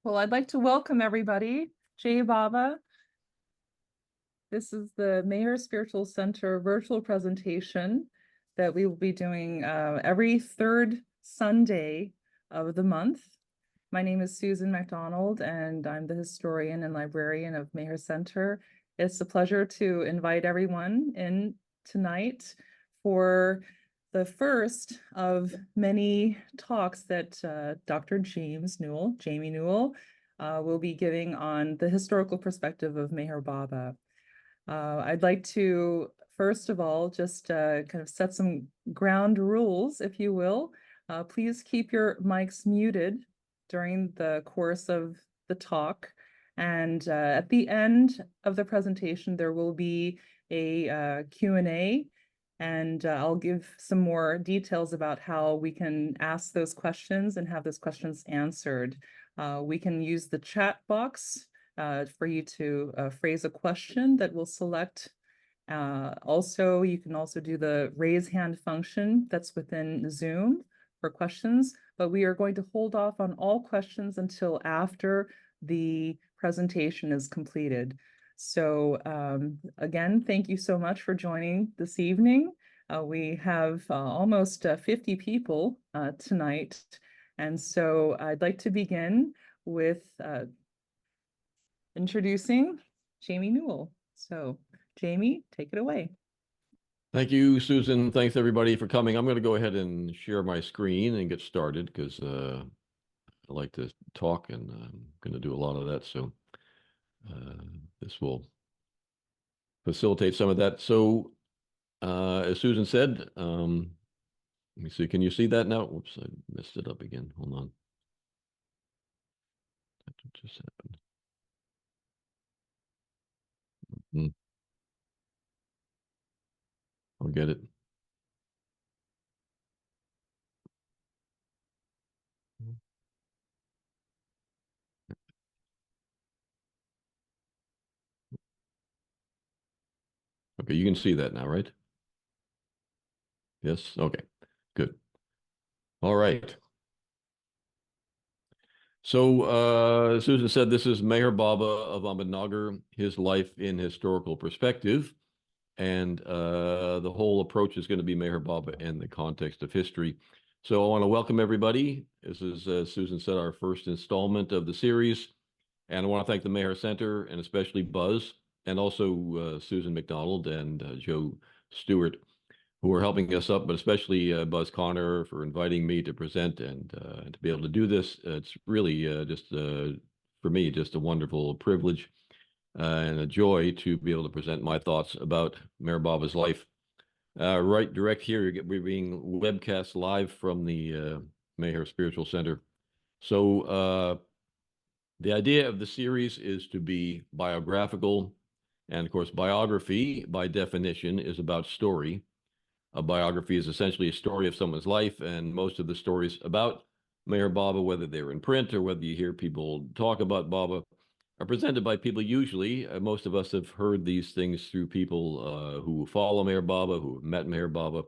Well, I'd like to welcome everybody. Jai Baba. This is the Mayor Spiritual Center virtual presentation that we will be doing every third Sunday of the month. My name is Susan McDonald, and I'm the historian and librarian of Mayor Center. It's a pleasure to invite everyone in tonight for the first of many talks that Dr. Jamie Newell, will be giving on the historical perspective of Meher Baba. I'd like to, first of all, just kind of set some ground rules, if you will. Please keep your mics muted during the course of the talk. And at the end of the presentation, there will be a Q&A, and I'll give some more details about how we can ask those questions and have those questions answered. We can use the chat box for you to phrase a question that we'll select. Also, you can also do the raise hand function that's within Zoom for questions, but we are going to hold off on all questions until after the presentation is completed. So again, thank you so much for joining this evening. We have almost 50 people tonight. And so I'd like to begin with introducing Jamie Newell. So Jamie, take it away. Thank you, Susan. Thanks everybody for coming. I'm going to go ahead and share my screen and get started because I like to talk and I'm going to do a lot of that. So this will facilitate some of that. So as Susan said, let me see, can you see that now? Whoops, I messed it up again. Hold on. That just happened. I'll get it. Okay, you can see that now, right? Yes, okay, good. All right. So Susan said this is Meher Baba of Ahmednagar, his life in historical perspective. And the whole approach is going to be Meher Baba in the context of history. So I want to welcome everybody. This is, as Susan said, our first installment of the series. And I want to thank the Meher Center and especially Buzz and also Susan McDonald and Joe Stewart, who are helping us up, but especially Buzz Connor for inviting me to present and to be able to do this. It's really just, for me, just a wonderful privilege and a joy to be able to present my thoughts about Meher Baba's life. Right direct here, we're being webcast live from the Meher Spiritual Center. So the idea of the series is to be biographical. And of course, biography, by definition, is about story. A biography is essentially a story of someone's life, and most of the stories about Meher Baba, whether they're in print or whether you hear people talk about Baba, are presented by people usually. Most of us have heard these things through people who follow Meher Baba, who have met Meher Baba.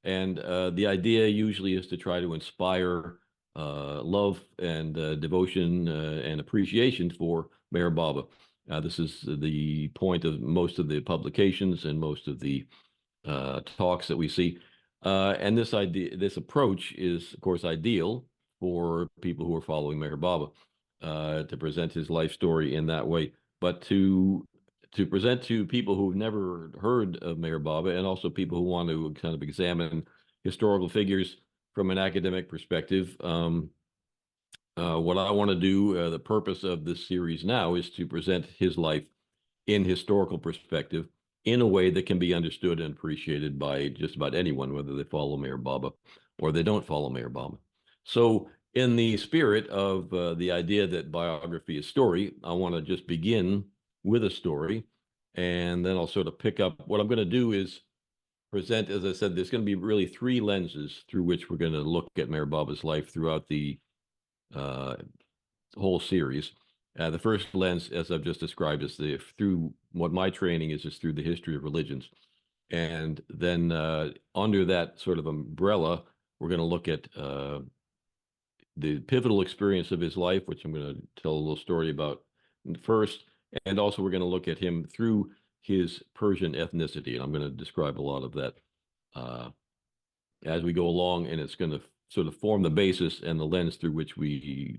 And the idea usually is to try to inspire love and devotion and appreciation for Meher Baba. This is the point of most of the publications and most of the talks that we see. And this approach is, of course, ideal for people who are following Meher Baba to present his life story in that way. But to present to people who've never heard of Meher Baba and also people who want to kind of examine historical figures from an academic perspective, what I want to do, the purpose of this series now is to present his life in historical perspective in a way that can be understood and appreciated by just about anyone, whether they follow Meher Baba or they don't follow Meher Baba. So in the spirit of the idea that biography is story, I want to just begin with a story, and then I'll sort of pick up. What I'm going to do is present, as I said, there's going to be really three lenses through which we're going to look at Meher Baba's life throughout the whole series. The first lens, as I've just described, is through what my training is through the history of religions. And then under that sort of umbrella, we're going to look at the pivotal experience of his life, which I'm going to tell a little story about first. And also we're going to look at him through his Persian ethnicity. And I'm going to describe a lot of that as we go along, and it's going to sort of form the basis and the lens through which we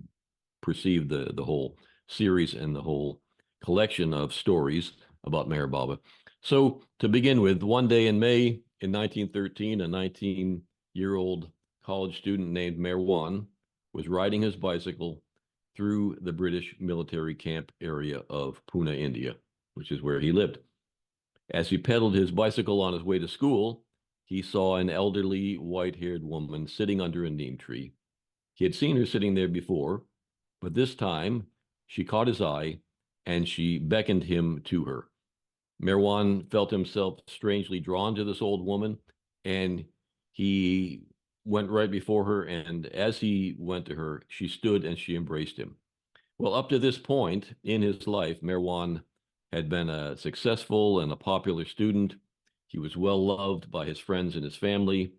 perceive the whole series and the whole collection of stories about Meher Baba. So to begin with, one day in May in 1913, a 19-year-old college student named Merwan was riding his bicycle through the British military camp area of Pune, India, which is where he lived. As he pedaled his bicycle on his way to school, he saw an elderly white-haired woman sitting under a neem tree. He had seen her sitting there before, but this time she caught his eye and she beckoned him to her. Merwan felt himself strangely drawn to this old woman, and he went right before her, and as he went to her, she stood and she embraced him. Well, up to this point in his life, Merwan had been a successful and a popular student. He was well loved by his friends and his family.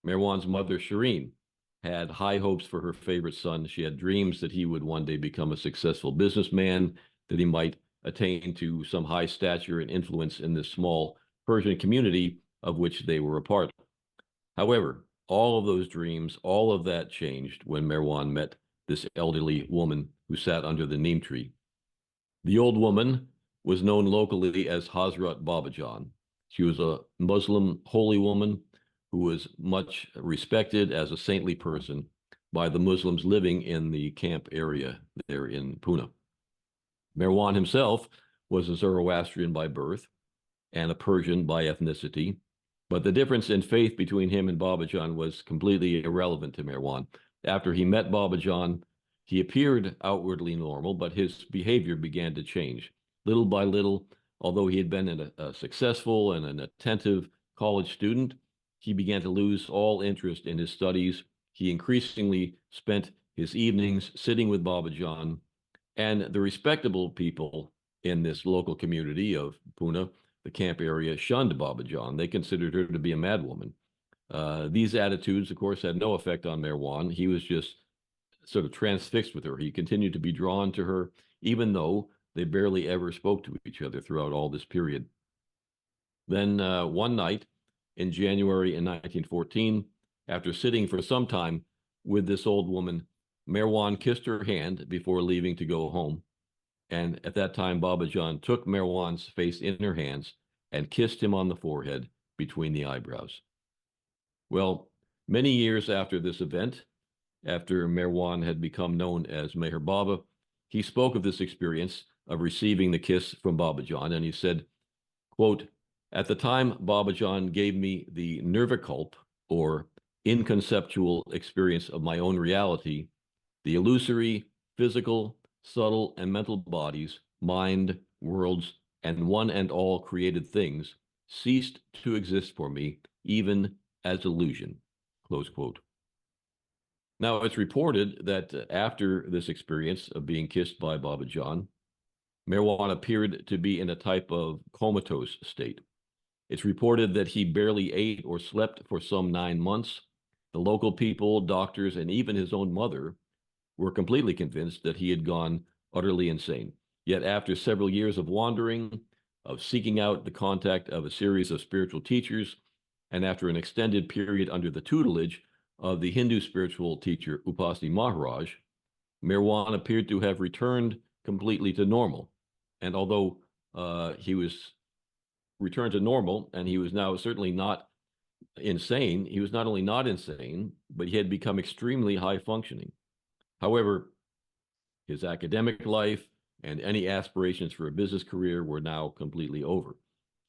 Merwan's mother, Shireen, had high hopes for her favorite son. She had dreams that he would one day become a successful businessman, that he might attain to some high stature and influence in this small Persian community of which they were a part. However, all of those dreams, all of that changed when Merwan met this elderly woman who sat under the neem tree. The old woman was known locally as Hazrat Babajan. She was a Muslim holy woman who was much respected as a saintly person by the Muslims living in the camp area there in Pune. Merwan himself was a Zoroastrian by birth and a Persian by ethnicity, but the difference in faith between him and Babajan was completely irrelevant to Merwan. After he met Babajan, he appeared outwardly normal, but his behavior began to change. Little by little, although he had been a successful and an attentive college student, he began to lose all interest in his studies. He increasingly spent his evenings sitting with Babajan, and the respectable people in this local community of Pune, the camp area, shunned Babajan. They considered her to be a madwoman. These attitudes, of course, had no effect on Merwan. He was just sort of transfixed with her. He continued to be drawn to her, even though they barely ever spoke to each other throughout all this period. Then one night in January in 1914, after sitting for some time with this old woman, Merwan kissed her hand before leaving to go home. And at that time, Babajan took Merwan's face in her hands and kissed him on the forehead between the eyebrows. Well, many years after this event, after Merwan had become known as Meher Baba, he spoke of this experience of receiving the kiss from Babajan, and he said, quote, "At the time, Babajan gave me the nirvikalp, or inconceptual experience of my own reality. The illusory, physical, subtle, and mental bodies, mind, worlds, and one and all created things ceased to exist for me, even as illusion." Close quote. Now, it's reported that after this experience of being kissed by Babajan, Merwan appeared to be in a type of comatose state. It's reported that he barely ate or slept for some 9 months. The local people, doctors, and even his own mother were completely convinced that he had gone utterly insane. Yet after several years of wandering, of seeking out the contact of a series of spiritual teachers, and after an extended period under the tutelage of the Hindu spiritual teacher Upasni Maharaj, Merwan appeared to have returned completely to normal. And although he was returned to normal and he was now certainly not insane, he was not only not insane, but he had become extremely high functioning. However, his academic life and any aspirations for a business career were now completely over.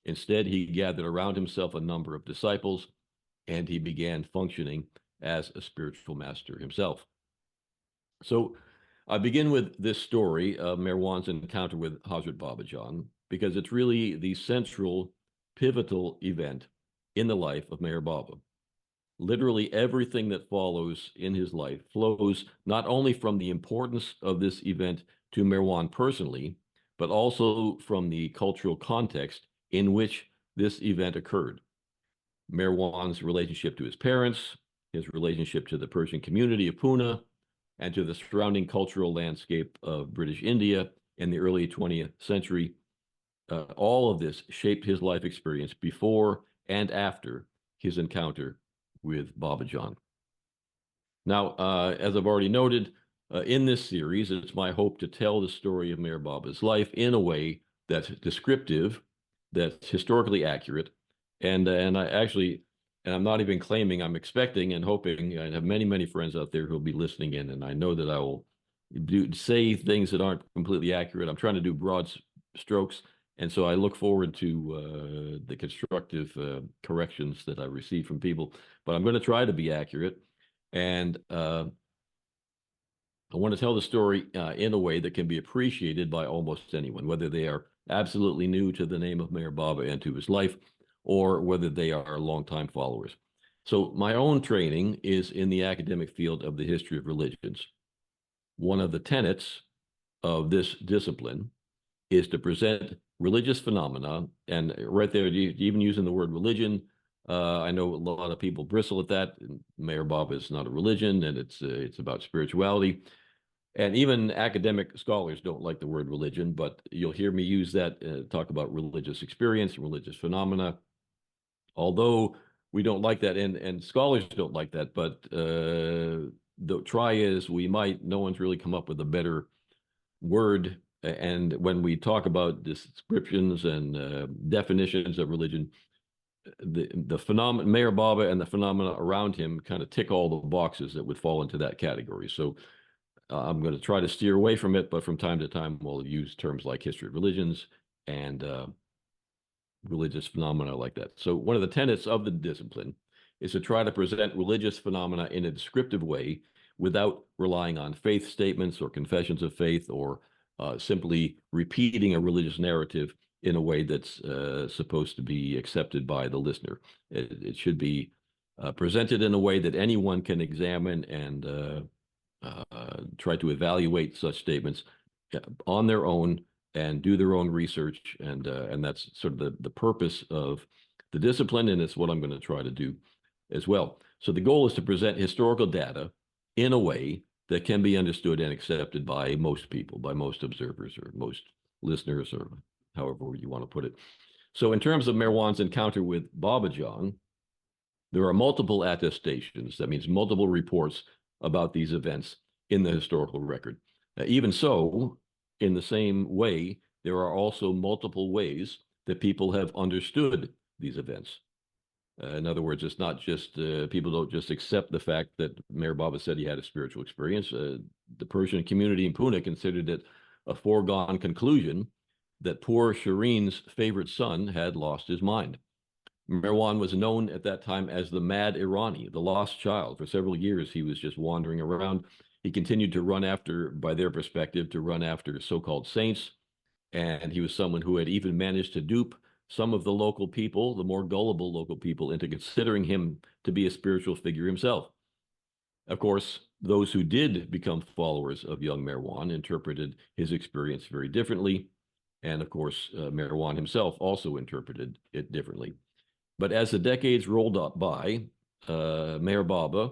Instead, he gathered around himself a number of disciples, and he began functioning as a spiritual master himself. So I begin with this story of Merwan's encounter with Hazrat Babajan because it's really the central, pivotal event in the life of Meher Baba. Literally everything that follows in his life flows not only from the importance of this event to Merwan personally, but also from the cultural context in which this event occurred. Merwan's relationship to his parents, his relationship to the Persian community of Pune, and to the surrounding cultural landscape of British India in the early 20th century. All of this shaped his life experience before and after his encounter with Baba Jan. Now, as I've already noted, in this series, it's my hope to tell the story of Meher Baba's life in a way that's descriptive, that's historically accurate, and I'm not even claiming, I'm expecting and hoping. I have many friends out there who'll be listening in, and I know that I will say things that aren't completely accurate. I'm trying to do broad strokes, and so I look forward to the constructive corrections that I receive from people. But I'm going to try to be accurate, and I want to tell the story in a way that can be appreciated by almost anyone, whether they are absolutely new to the name of Meher Baba and to his life, or whether they are longtime followers. So my own training is in the academic field of the history of religions. One of the tenets of this discipline is to present religious phenomena, and right there, even using the word religion, I know a lot of people bristle at that. Meher Baba is not a religion, and it's about spirituality. And even academic scholars don't like the word religion, but you'll hear me use that, talk about religious experience, religious phenomena. Although we don't like that, and scholars don't like that, but try as we might, no one's really come up with a better word. And when we talk about descriptions and definitions of religion, the phenomenon, Meher Baba and the phenomena around him kind of tick all the boxes that would fall into that category. So I'm going to try to steer away from it, but from time to time, we'll use terms like history of religions and religious phenomena like that. So one of the tenets of the discipline is to try to present religious phenomena in a descriptive way without relying on faith statements or confessions of faith, or simply repeating a religious narrative in a way that's supposed to be accepted by the listener. It should be presented in a way that anyone can examine and try to evaluate such statements on their own and do their own research, and that's sort of the purpose of the discipline, and it's what I'm going to try to do as well. So the goal is to present historical data in a way that can be understood and accepted by most people, by most observers or most listeners, or however you want to put it. So in terms of Meher encounter with Baba Jan, there are multiple attestations, that means multiple reports about these events in the historical record. Even so, in the same way, there are also multiple ways that people have understood these events. In other words, it's not just people don't just accept the fact that Meher Baba said he had a spiritual experience. The Persian community in Pune considered it a foregone conclusion that poor Shireen's favorite son had lost his mind. Meher was known at that time as the Mad Irani, the lost child. For several years, he was just wandering around. He continued to run after, by their perspective, to run after so-called saints. And he was someone who had even managed to dupe some of the local people, the more gullible local people, into considering him to be a spiritual figure himself. Of course, those who did become followers of young Meher interpreted his experience very differently. And of course, Meher himself also interpreted it differently. But as the decades rolled up by, Meher Baba,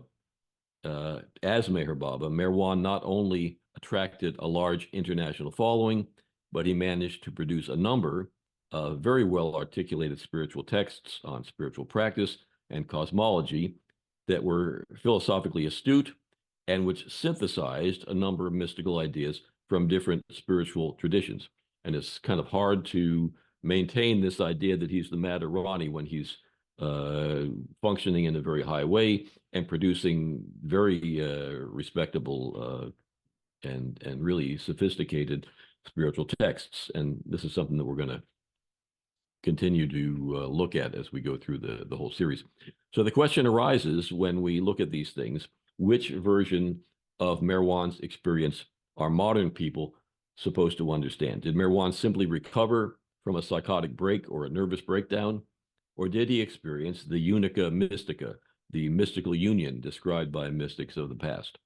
Meher not only attracted a large international following, but he managed to produce a number of very well articulated spiritual texts on spiritual practice and cosmology that were philosophically astute and which synthesized a number of mystical ideas from different spiritual traditions. And it's kind of hard to maintain this idea that he's the Mad Irani when he's functioning in a very high way and producing very respectable and really sophisticated spiritual texts. And this is something that we're going to continue to look at as we go through the whole series. So the question arises when we look at these things, which version of Meher experience are modern people supposed to understand? Did Meher simply recover from a psychotic break or a nervous breakdown? Or did he experience the unica mystica, the mystical union described by mystics of the past?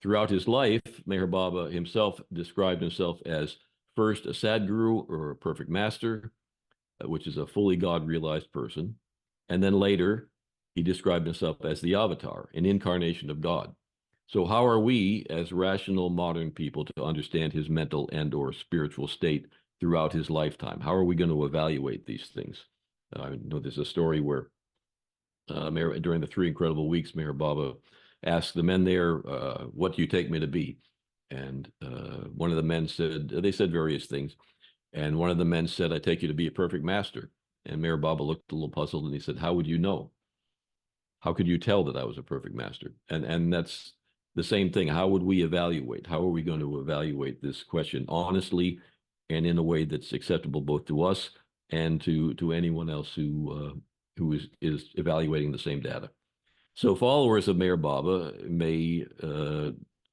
Throughout his life, Meher Baba himself described himself as first a Sadguru, or a perfect master, which is a fully God-realized person. And then later, he described himself as the avatar, an incarnation of God. So how are we as rational modern people to understand his mental and or spiritual state throughout his lifetime? How are we going to evaluate these things? I know there's a story where during the 3 incredible weeks, Mayor Baba asked the men there, what do you take me to be? And one of the men said, they said various things. And one of the men said, I take you to be a perfect master. And Mayor Baba looked a little puzzled and he said, how would you know? How could you tell that I was a perfect master? And that's the same thing. How would we evaluate? How are we going to evaluate this question honestly and in a way that's acceptable both to us and to anyone else who is evaluating the same data? So followers of Mayor Baba may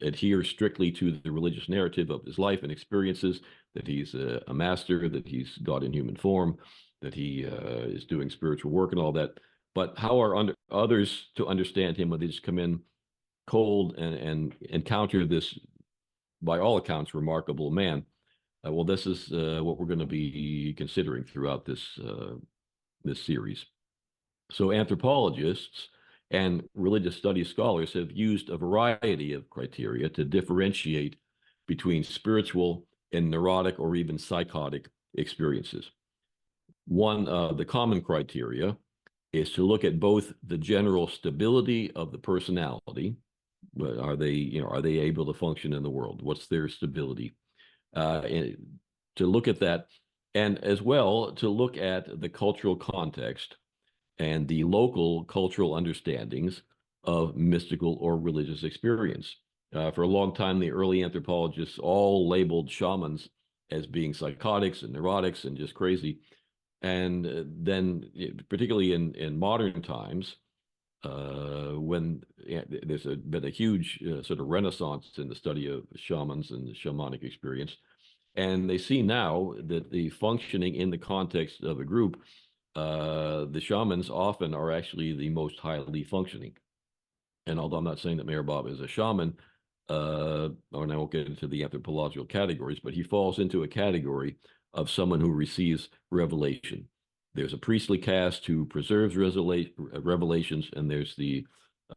adhere strictly to the religious narrative of his life and experiences, that he's a master, that he's God in human form, that he is doing spiritual work and all that. But how are others to understand him when they just come in cold and encounter this, by all accounts, remarkable man? Well, this is what we're going to be considering throughout this series. So anthropologists and religious studies scholars have used a variety of criteria to differentiate between spiritual and neurotic or even psychotic experiences. One of the common criteria is to look at both the general stability of the personality. Are they able to function in the world? What's their stability? And to look at that, and as well to look at the cultural context and the local cultural understandings of mystical or religious experience. For a long time, the early anthropologists all labeled shamans as being psychotics and neurotics and just crazy. And then, particularly in modern times, when there's been a huge sort of renaissance in the study of shamans and the shamanic experience, and they see now that the functioning in the context of a group, the shamans often are actually the most highly functioning. And although I'm not saying that Mayor Baba is a shaman, and I won't get into the anthropological categories, but he falls into a category of someone who receives revelation. There's a priestly caste who preserves revelations, and there's the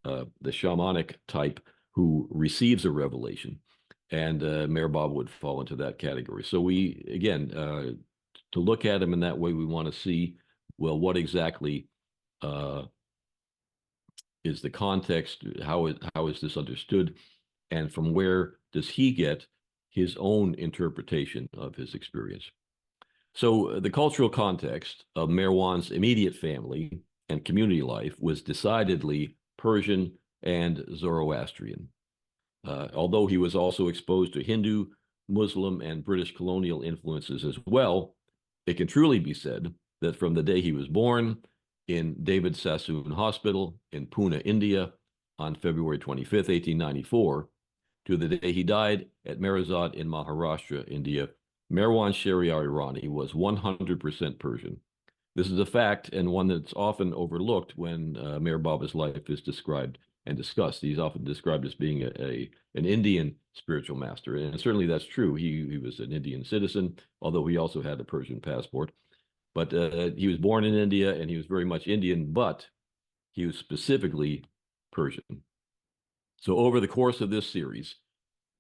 shamanic type who receives a revelation. And Mayor Baba would fall into that category. So we, again, to look at him in that way, we want to see, well, what exactly is the context? How is this understood? And from where does he get his own interpretation of his experience? So the cultural context of Merwan's immediate family and community life was decidedly Persian and Zoroastrian. Although he was also exposed to Hindu, Muslim, and British colonial influences as well, it can truly be said that from the day he was born in David Sassoon Hospital in Pune, India, on February 25th, 1894, to the day he died at Merazat in Maharashtra, India, Merwan Shahryar Irani was 100% Persian. This is a fact, and one that's often overlooked when Mayor Baba's life is described and discussed. He's often described as being an Indian spiritual master, and certainly that's true. He was an Indian citizen, although he also had a Persian passport. But he was born in India, and he was very much Indian, but he was specifically Persian. So over the course of this series,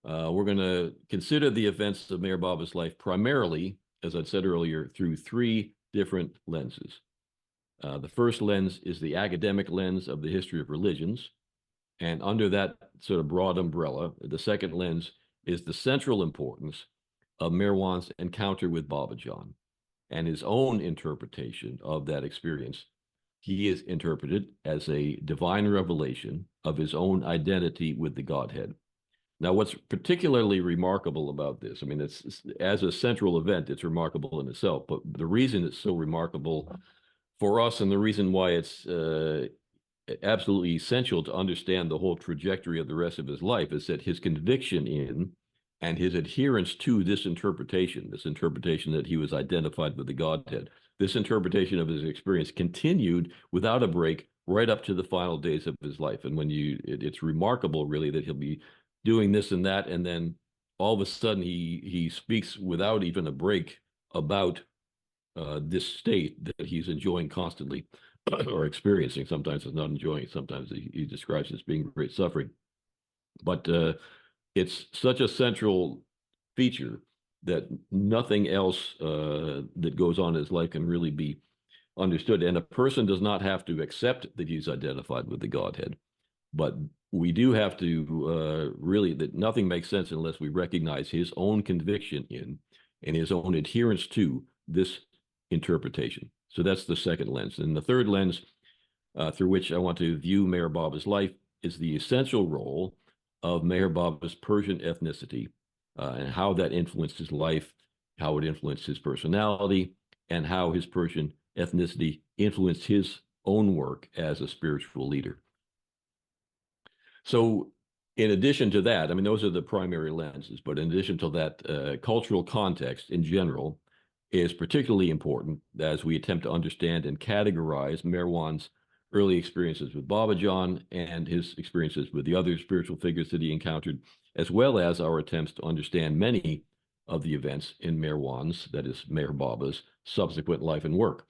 we're going to consider the events of Mayor Baba's life primarily, as I said earlier, through 3 different lenses. The first lens is the academic lens of the history of religions. And under that sort of broad umbrella, the second lens is the central importance of Merwan's encounter with Babajan and his own interpretation of that experience. He is interpreted as a divine revelation of his own identity with the Godhead. Now, what's particularly remarkable about this, I mean, it's as a central event, it's remarkable in itself, but the reason it's so remarkable for us and the reason why it's absolutely essential to understand the whole trajectory of the rest of his life is that his conviction in and his adherence to this interpretation that he was identified with the Godhead, this interpretation of his experience continued without a break right up to the final days of his life. And when it's remarkable, really, that he'll be doing this and that, and then all of a sudden he speaks without even a break about this state that he's enjoying constantly or experiencing. Sometimes it's not enjoying it. Sometimes he describes it as being great suffering. But it's such a central feature that nothing else that goes on in his life can really be understood. And a person does not have to accept that he's identified with the Godhead, but we do have to really, that nothing makes sense unless we recognize his own conviction in and his own adherence to this interpretation. So that's the second lens. And the third lens through which I want to view Meher Baba's life is the essential role of Meher Baba's Persian ethnicity and how that influenced his life, how it influenced his personality, and how his Persian ethnicity influenced his own work as a spiritual leader. So in addition to that, I mean, those are the primary lenses, but in addition to that, cultural context in general is particularly important as we attempt to understand and categorize Merwan's early experiences with Babajan and his experiences with the other spiritual figures that he encountered, as well as our attempts to understand many of the events in Merwan's, that is Meher Baba's, subsequent life and work.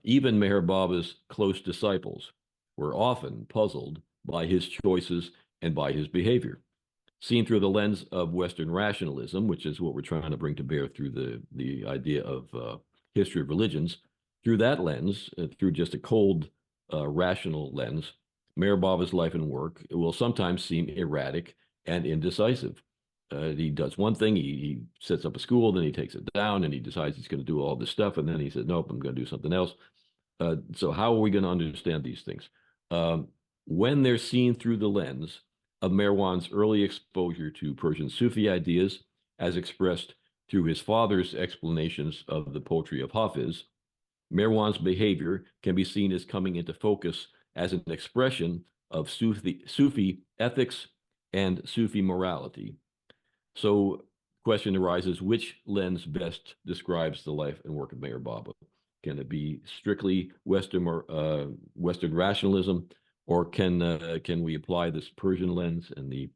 Even Meher Baba's close disciples were often puzzled by his choices and by his behavior. Seen through the lens of Western rationalism, which is what we're trying to bring to bear through the idea of history of religions, through that lens, through just a cold rational lens, Meher Baba's life and work will sometimes seem erratic and indecisive. He does one thing, he sets up a school, then he takes it down, and he decides he's going to do all this stuff, and then he says, nope, I'm going to do something else. So how are we going to understand these things? When they're seen through the lens of Merwan's early exposure to Persian Sufi ideas, as expressed through his father's explanations of the poetry of Hafiz, Merwan's behavior can be seen as coming into focus as an expression of Sufi ethics and Sufi morality. So question arises, which lens best describes the life and work of Meher Baba? Can it be strictly Western rationalism, or can we apply this Persian lens and the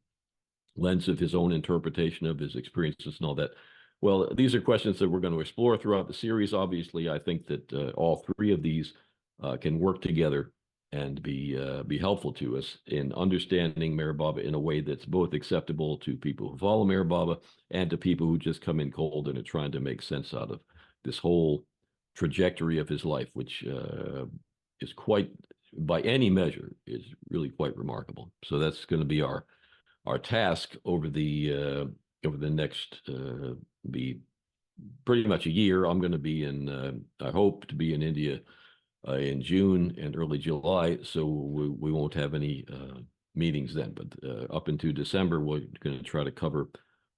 lens of his own interpretation of his experiences and all that? Well, these are questions that we're going to explore throughout the series. Obviously, I think that all three of these can work together and be helpful to us in understanding Meher Baba in a way that's both acceptable to people who follow Meher Baba and to people who just come in cold and are trying to make sense out of this whole trajectory of his life, which is quite, by any measure, is really quite remarkable. So that's going to be our task over the next be pretty much a year. I'm going to be in, I hope to be in India in June and early July, so we won't have any meetings then. But up into December, we're going to try to cover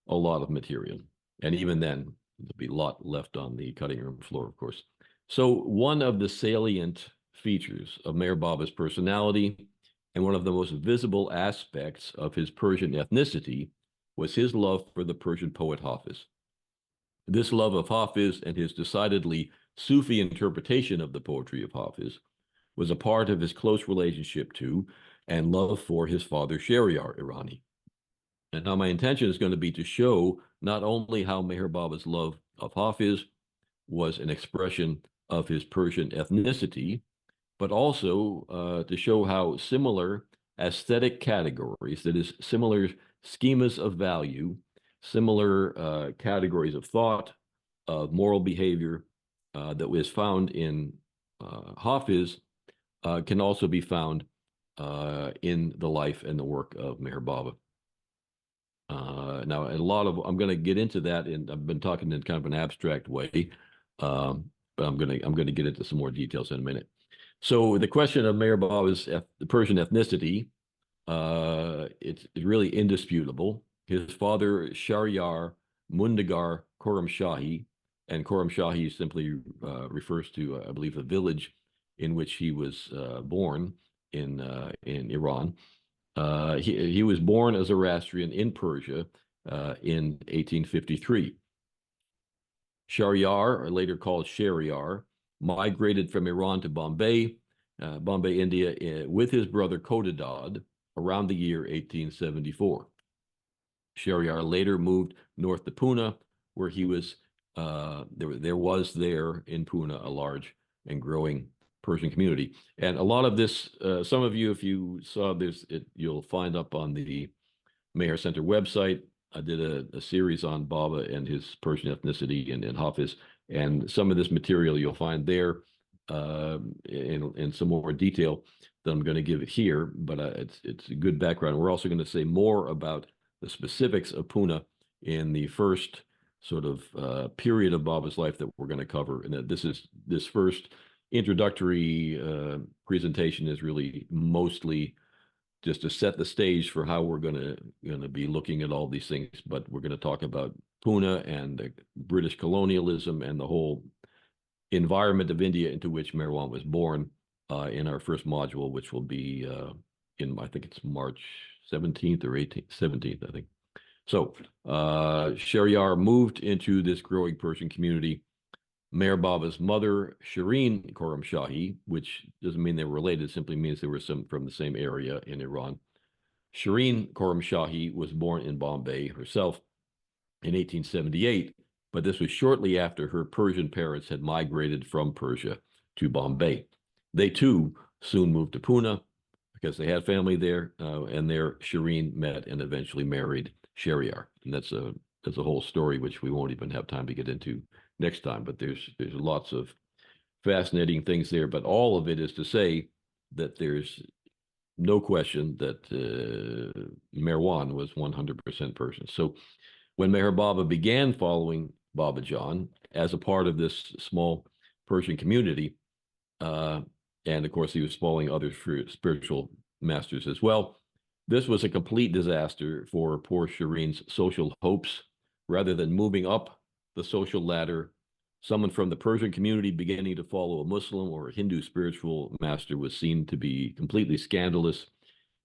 a lot of material. And even then, there'll be a lot left on the cutting room floor, of course. So one of the salient features of Meher Baba's personality and one of the most visible aspects of his Persian ethnicity was his love for the Persian poet Hafiz. This love of Hafiz and his decidedly Sufi interpretation of the poetry of Hafiz was a part of his close relationship to and love for his father Shahryar Irani. And now my intention is going to be to show not only how Meher Baba's love of Hafiz was an expression of his Persian ethnicity, but also to show how similar aesthetic categories, that is, similar schemas of value, similar categories of thought, of moral behavior that was found in Hafiz can also be found in the life and the work of Meher Baba. Now, I'm going to get into that, and I've been talking in kind of an abstract way, but I'm going to get into some more details in a minute. So the question of Meher Baba's the Persian ethnicity, it's really indisputable. His father, Shahryar Mundagar Khorramshahi, and Khorramshahi simply refers to, I believe, a village in which he was born in Iran. He was born as a Zoroastrian in Persia in 1853. Shahryar, or later called Shahryar, migrated from Iran to Bombay, India, with his brother Khotadad around the year 1874. Shahryar later moved north to Pune, where he was there was in Pune a large and growing Persian community. And a lot of this, some of you, if you saw this, you'll find up on the Meher Center website. I did a series on Baba and his Persian ethnicity and Hafiz, and some of this material you'll find there in some more detail that I'm going to give it here, but it's a good background. We're also going to say more about the specifics of Pune in the first sort of period of Baba's life that we're going to cover, and that this first introductory presentation is really mostly just to set the stage for how we're going to be looking at all these things. But we're going to talk about Pune and British colonialism and the whole environment of India into which Marwan was born in our first module, which will be I think it's March 17th or 18th, 17th, I think. So Shahryar moved into this growing Persian community. Meher Baba's mother, Shireen Khorramshahi, which doesn't mean they were related, simply means they were from the same area in Iran. Shireen Khorramshahi was born in Bombay herself in 1878, but this was shortly after her Persian parents had migrated from Persia to Bombay. They too soon moved to Pune because they had family there, and there Shireen met and eventually married Shahryar. And that's a whole story which we won't even have time to get into next time, but there's lots of fascinating things there. But all of it is to say that there's no question that Marwan was 100% Persian. So when Meher Baba began following Baba Jan as a part of this small Persian community, and of course he was following other spiritual masters as well, this was a complete disaster for poor Shireen's social hopes. Rather than moving up the social ladder, someone from the Persian community beginning to follow a Muslim or a Hindu spiritual master was seen to be completely scandalous.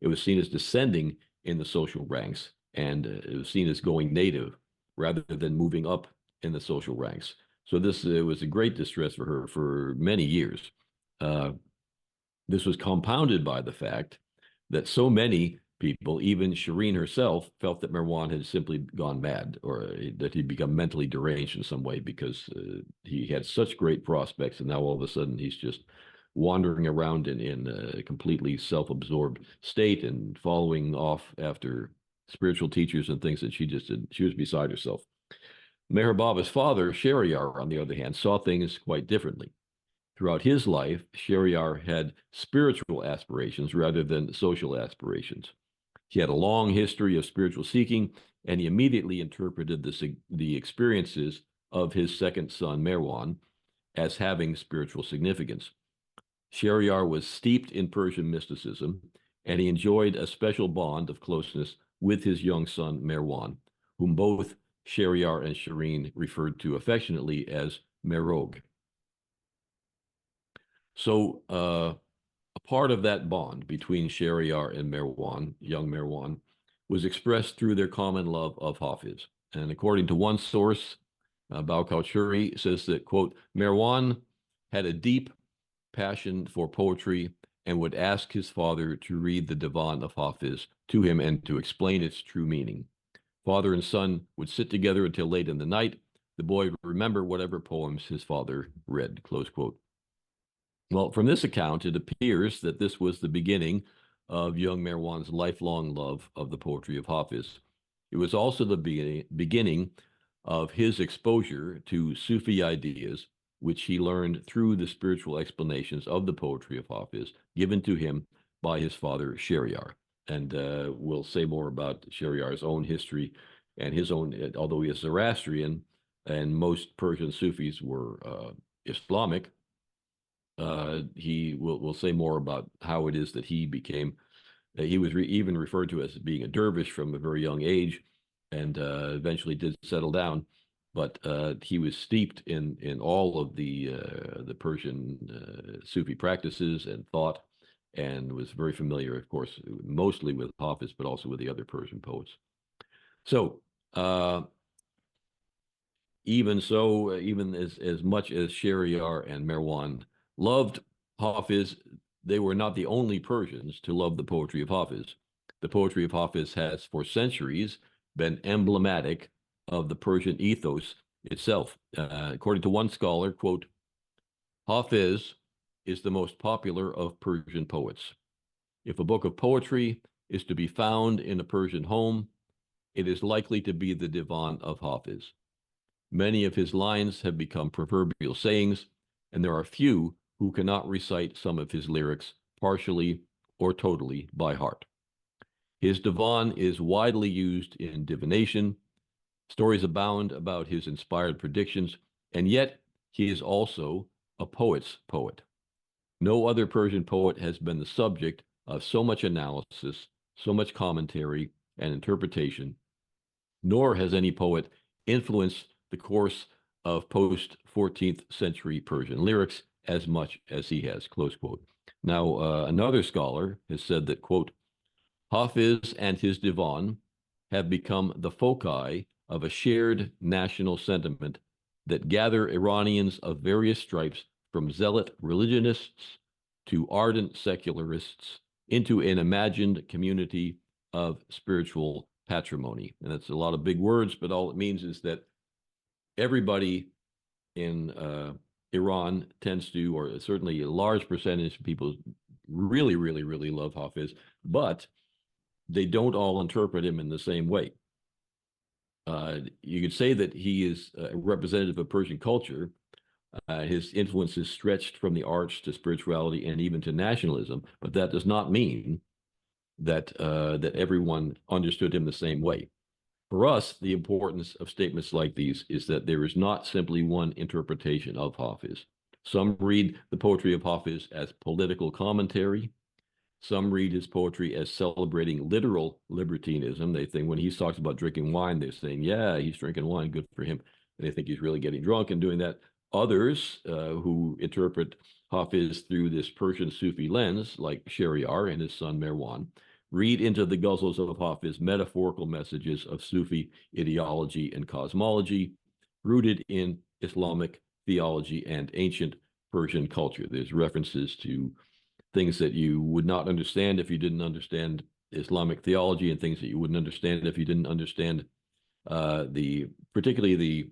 It was seen as descending in the social ranks, and it was seen as going native rather than moving up in the social ranks. So this was a great distress for her for many years. This was compounded by the fact that so many people, even Shireen herself, felt that Marwan had simply gone mad, or that he'd become mentally deranged in some way, because he had such great prospects, and now all of a sudden he's just wandering around in a completely self-absorbed state and following off after spiritual teachers and things that she just did. She was beside herself. Meher Baba's father, Shahryar, on the other hand, saw things quite differently. Throughout his life, Shahryar had spiritual aspirations rather than social aspirations. He had a long history of spiritual seeking, and he immediately interpreted the experiences of his second son, Marwan, as having spiritual significance. Shahryar was steeped in Persian mysticism, and he enjoyed a special bond of closeness with his young son, Marwan, whom both Shahryar and Shireen referred to affectionately as Merog. So a part of that bond between Shahryar and Marwan, young Marwan, was expressed through their common love of Hafiz. And according to one source, Baukauchuri says that, quote, Marwan had a deep passion for poetry and would ask his father to read the Divan of Hafiz to him and to explain its true meaning. Father and son would sit together until late in the night. The boy would remember whatever poems his father read, close quote. Well, from this account, it appears that this was the beginning of young Marwan's lifelong love of the poetry of Hafiz. It was also the beginning of his exposure to Sufi ideas, which he learned through the spiritual explanations of the poetry of Hafiz given to him by his father, Shahryar. And we'll say more about Shahryar's own history and his own, although he is Zoroastrian, and most Persian Sufis were Islamic. He will say more about how it is that he became, he was even referred to as being a dervish from a very young age, and eventually did settle down. But he was steeped in all of the Persian Sufi practices and thought, and was very familiar, of course, mostly with Hafiz, but also with the other Persian poets. So even as much as Shahryar and Marwan loved Hafiz, they were not the only Persians to love the poetry of Hafiz. The poetry of Hafiz has for centuries been emblematic of the Persian ethos itself. According to one scholar, quote, Hafiz is the most popular of Persian poets. If a book of poetry is to be found in a Persian home, it is likely to be the divan of Hafiz. Many of his lines have become proverbial sayings, and there are few who cannot recite some of his lyrics partially or totally by heart. His divan is widely used in divination. Stories abound about his inspired predictions, and yet he is also a poet's poet. No other Persian poet has been the subject of so much analysis, so much commentary and interpretation, nor has any poet influenced the course of post-14th century Persian lyrics as much as he has, close quote. Now, another scholar has said that, quote, Hafiz and his divan have become the foci of a shared national sentiment that gather Iranians of various stripes, from zealot religionists to ardent secularists, into an imagined community of spiritual patrimony. And that's a lot of big words, but all it means is that everybody in Iran tends to, or certainly a large percentage of people really, really, really love Hafiz, but they don't all interpret him in the same way. You could say that he is a representative of Persian culture. His influence is stretched from the arts to spirituality and even to nationalism, but that does not mean that that everyone understood him the same way. For us, the importance of statements like these is that there is not simply one interpretation of Hafiz. Some read the poetry of Hafiz as political commentary. Some read his poetry as celebrating literal libertinism. They think when he talks about drinking wine, they're saying, yeah, he's drinking wine, good for him. And they think he's really getting drunk and doing that. Others who interpret Hafiz through this Persian Sufi lens, like Shahryar and his son Marwan, read into the ghazals of Hafiz metaphorical messages of Sufi ideology and cosmology, rooted in Islamic theology and ancient Persian culture. There's references to things that you would not understand if you didn't understand Islamic theology, and things that you wouldn't understand if you didn't understand particularly the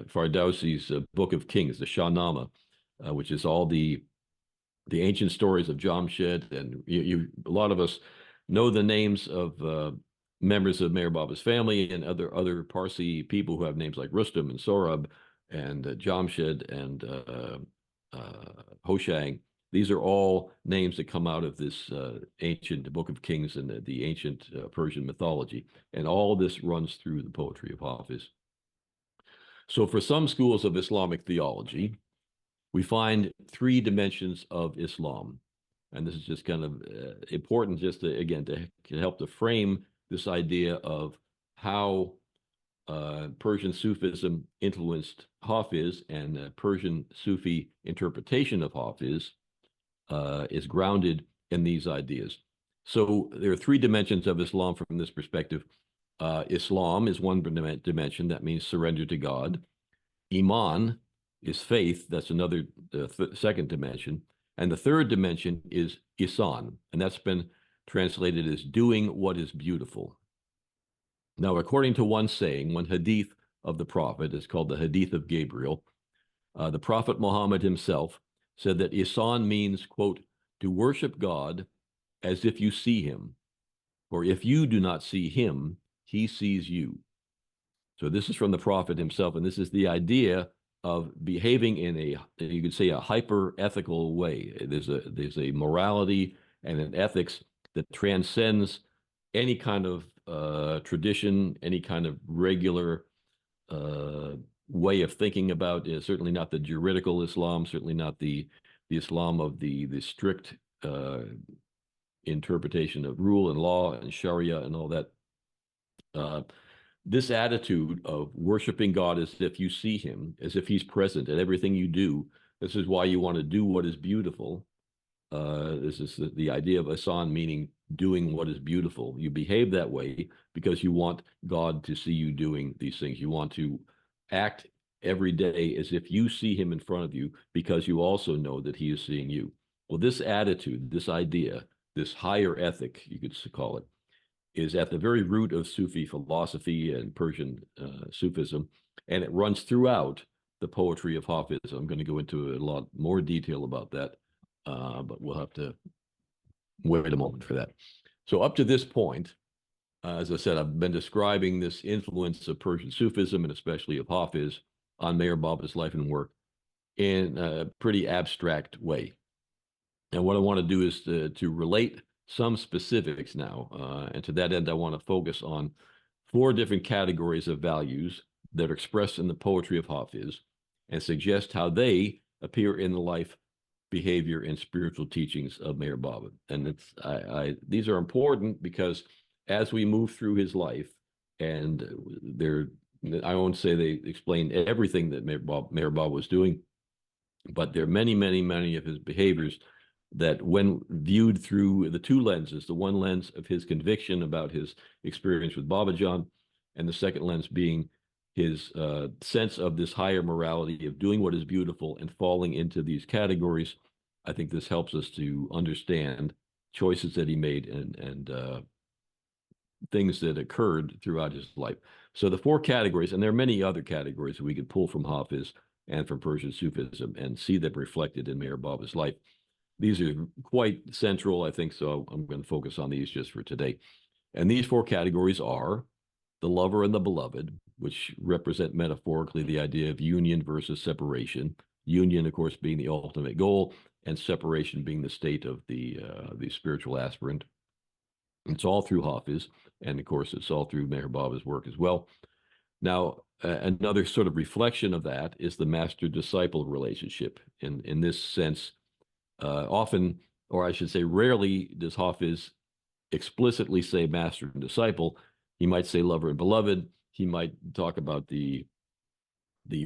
Fardowsi's Book of Kings, the Shahnameh, which is all the ancient stories of Jamshed, and a lot of us know the names of members of Meher Baba's family and other Parsi people who have names like Rustam and Sorab and Jamshed and Hoshang. These are all names that come out of this ancient Book of Kings and the ancient Persian mythology. And all this runs through the poetry of Hafiz. So for some schools of Islamic theology, we find three dimensions of Islam. And this is just kind of important just to, again, to help to frame this idea of how Persian Sufism influenced Hafiz, and Persian Sufi interpretation of Hafiz is grounded in these ideas. So there are three dimensions of Islam from this perspective. Islam is one dimension, that means surrender to God. Iman is faith, that's another second dimension. And the third dimension is Ihsan, and that's been translated as doing what is beautiful. Now, according to one saying, one hadith of the Prophet, is called the Hadith of Gabriel, the Prophet Muhammad himself said that Ihsan means, quote, to worship God as if you see him, for if you do not see him, he sees you. So this is from the Prophet himself, and this is the idea of behaving in a, you could say, a hyper-ethical way. There's a morality and an ethics that transcends any kind of tradition, any kind of regular way of thinking about it. Certainly not the juridical Islam, certainly not the Islam of the strict interpretation of rule and law and Sharia and all that. This attitude of worshiping God as if you see him, as if he's present at everything you do. This is why you want to do what is beautiful. This is the idea of Ihsan, meaning doing what is beautiful. You behave that way because you want God to see you doing these things. You want to act every day as if you see him in front of you, because you also know that he is seeing you. Well, this attitude, this idea, this higher ethic, you could call it, is at the very root of Sufi philosophy and Persian Sufism, and it runs throughout the poetry of Hafiz. I'm going to go into a lot more detail about that, but we'll have to wait a moment for that. So up to this point, As I said, I've been describing this influence of Persian Sufism and especially of Hafiz on Meher Baba's life and work in a pretty abstract way. And what I want to do is to relate some specifics now. And to that end, I want to focus on four different categories of values that are expressed in the poetry of Hafiz and suggest how they appear in the life, behavior, and spiritual teachings of Meher Baba. And these are important because as we move through his life, and I won't say they explain everything that Meher Baba was doing, but there are many, many, many of his behaviors that when viewed through the two lenses, the one lens of his conviction about his experience with Babajan, and the second lens being his sense of this higher morality of doing what is beautiful and falling into these categories, I think this helps us to understand choices that he made and things that occurred throughout his life. So the four categories, and there are many other categories that we could pull from Hafiz and from Persian Sufism and see them reflected in Meher Baba's life. These are quite central, I think, so I'm going to focus on these just for today. And these four categories are the lover and the beloved, which represent metaphorically the idea of union versus separation. Union, of course, being the ultimate goal, and separation being the state of the spiritual aspirant. It's all through Hafiz, and of course, it's all through Meher Baba's work as well. Now, another sort of reflection of that is the master-disciple relationship. In this sense, often, or I should say rarely, does Hafiz explicitly say master and disciple. He might say lover and beloved. He might talk about the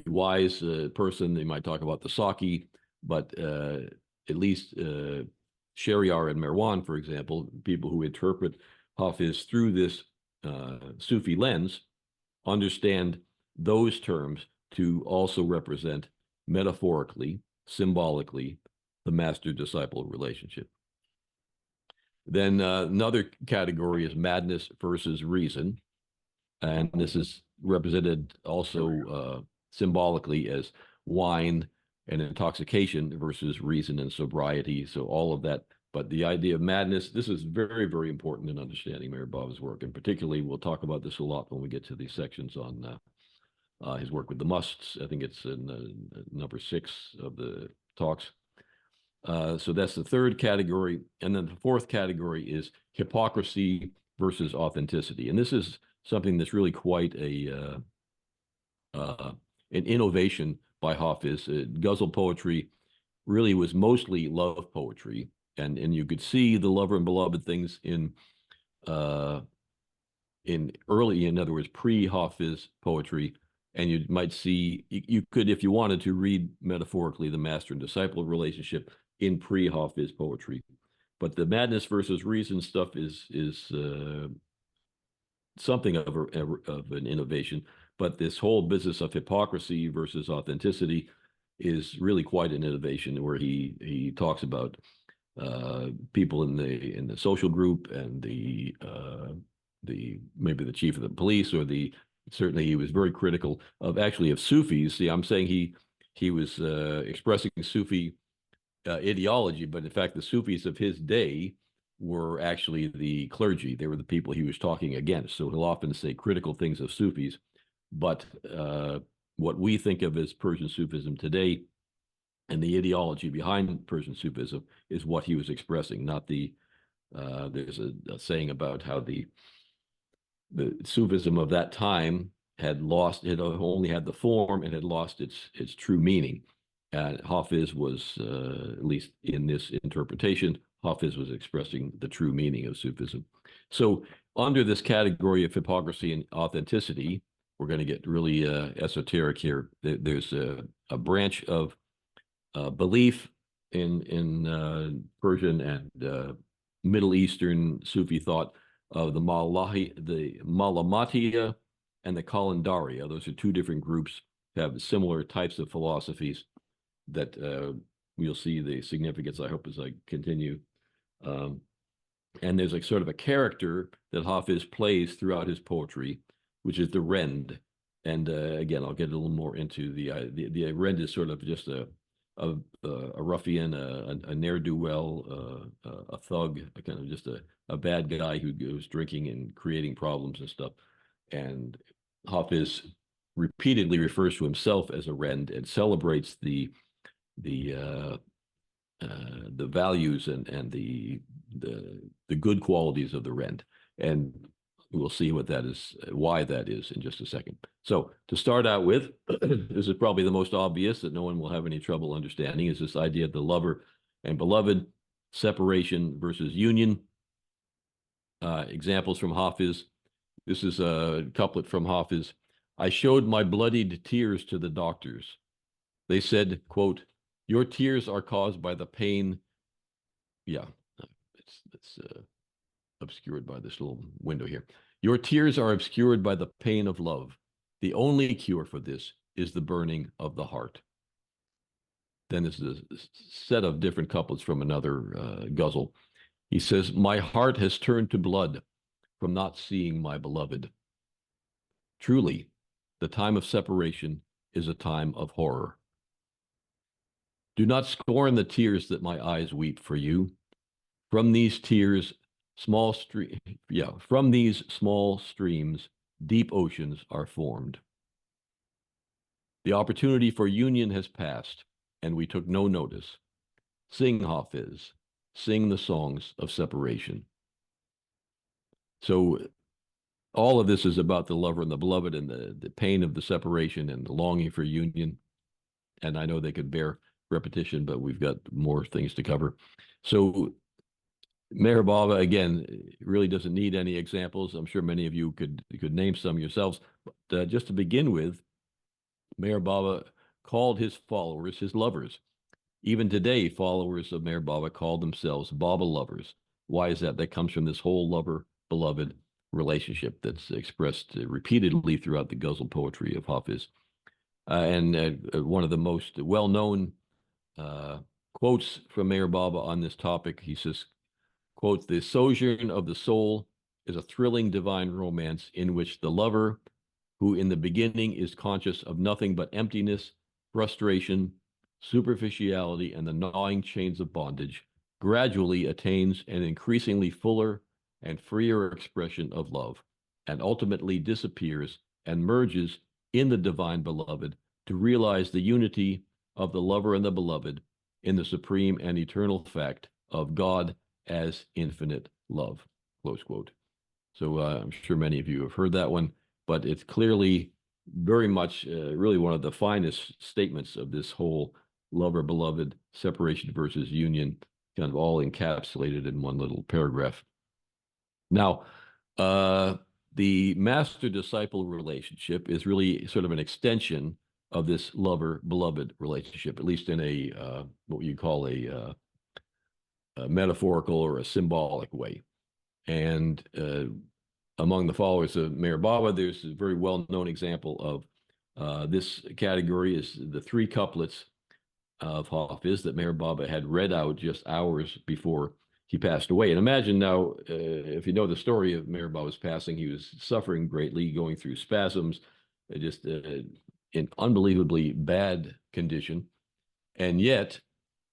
wise person. They might talk about the Saki, but at least Shariar and Marwan, for example, people who interpret Hafiz through this Sufi lens, understand those terms to also represent metaphorically, symbolically, the master-disciple relationship. Then another category is madness versus reason. And this is represented also symbolically as wine and intoxication versus reason and sobriety. So all of that. But the idea of madness, this is very, very important in understanding Meher Baba's work. And particularly, we'll talk about this a lot when we get to these sections on his work with the musts. I think it's in number 6 of the talks. So that's the third category. And then the fourth category is hypocrisy versus authenticity. And this is something that's really quite an innovation by Hafiz. Ghazal poetry really was mostly love poetry. And you could see the lover and beloved things in early, in other words, pre-Hafiz poetry. And you might see, you could, if you wanted to read metaphorically, the master and disciple relationship in pre-Hafiz poetry. But the madness versus reason stuff is something of an innovation. But this whole business of hypocrisy versus authenticity is really quite an innovation, where he talks about people in the social group and the maybe the chief of the police, or certainly he was very critical of Sufis. See, I'm saying he was expressing Sufi ideology, but in fact, the Sufis of his day were actually the clergy. They were the people he was talking against. So he'll often say critical things of Sufis, but what we think of as Persian Sufism today and the ideology behind Persian Sufism is what he was expressing, not there's a saying about how the Sufism of that time had only had the form and had lost its true meaning. And Hafiz was, at least in this interpretation, Hafiz was expressing the true meaning of Sufism. So under this category of hypocrisy and authenticity, we're going to get really esoteric here. There's a branch of belief in Persian and Middle Eastern Sufi thought of the Malamatiya and the Kalandaria. Those are two different groups, have similar types of philosophies that we'll see the significance, I hope, as I continue. And there's like sort of a character that Hafiz plays throughout his poetry, which is the Rend. And again, I'll get a little more into the Rend is sort of just a ruffian, a ne'er-do-well, a thug, a kind of just a bad guy who goes drinking and creating problems and stuff. And Hafiz repeatedly refers to himself as a rend and celebrates the values and the good qualities of the rend. And we'll see what that is, why that is in just a second. So to start out with, this is probably the most obvious that no one will have any trouble understanding, is this idea of the lover and beloved, separation versus union. Examples from Hafiz. This is a couplet from Hafiz. I showed my bloodied tears to the doctors. They said, quote, your tears are caused by the pain. Yeah, it's obscured by this little window here. Your tears are obscured by the pain of love. The only cure for this is the burning of the heart. Then this is a set of different couplets from another ghazal. He says, my heart has turned to blood from not seeing my beloved. Truly, the time of separation is a time of horror. Do not scorn the tears that my eyes weep for you. From these tears, from these small streams, deep oceans are formed. The opportunity for union has passed, and we took no notice. Sing, Hafiz, sing the songs of separation. So all of this is about the lover and the beloved and the pain of the separation and the longing for union. And I know they could bear repetition, but we've got more things to cover. So Meher Baba, again, really doesn't need any examples. I'm sure many of you could name some yourselves. But just to begin with, Meher Baba called his followers his lovers. Even today, followers of Meher Baba call themselves Baba lovers. Why is that? That comes from this whole lover-beloved relationship that's expressed repeatedly throughout the ghazal poetry of Hafiz. And one of the most well-known quotes from Meher Baba on this topic, he says, quote, the sojourn of the soul is a thrilling divine romance in which the lover, who in the beginning is conscious of nothing but emptiness, frustration, superficiality, and the gnawing chains of bondage, gradually attains an increasingly fuller and freer expression of love, and ultimately disappears and merges in the divine beloved to realize the unity of the lover and the beloved in the supreme and eternal fact of God as infinite love, close quote. So I'm sure many of you have heard that one, but it's clearly very much really one of the finest statements of this whole lover-beloved separation versus union, kind of all encapsulated in one little paragraph. Now, the master-disciple relationship is really sort of an extension of this lover-beloved relationship, at least in a what you call a metaphorical or a symbolic way. And among the followers of Meher Baba, there's a very well-known example of this category is the three couplets of Hafiz that Meher Baba had read out just hours before he passed away. And imagine now, if you know the story of Meher Baba's passing, he was suffering greatly, going through spasms, just in unbelievably bad condition. And yet,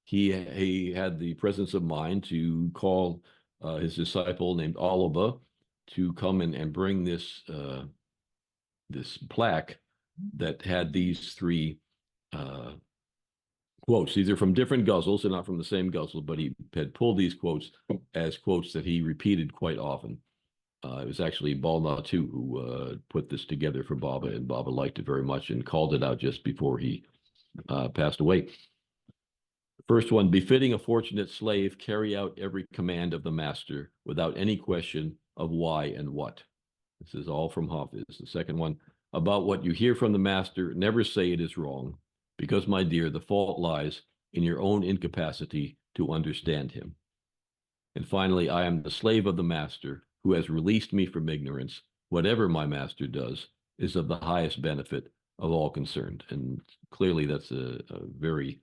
he had the presence of mind to call his disciple named Alaba to come and bring this this plaque that had these three quotes. These are from different ghazals, they're not from the same ghazal, but he had pulled these quotes as quotes that he repeated quite often. It was actually Balna too who put this together for Baba, and Baba liked it very much and called it out just before he passed away. First one, befitting a fortunate slave, carry out every command of the master without any question of why and what. This is all from Hafiz. The second one, about what you hear from the master, never say it is wrong, because, my dear, the fault lies in your own incapacity to understand him. And finally, I am the slave of the master who has released me from ignorance. Whatever my master does is of the highest benefit of all concerned. And clearly that's a very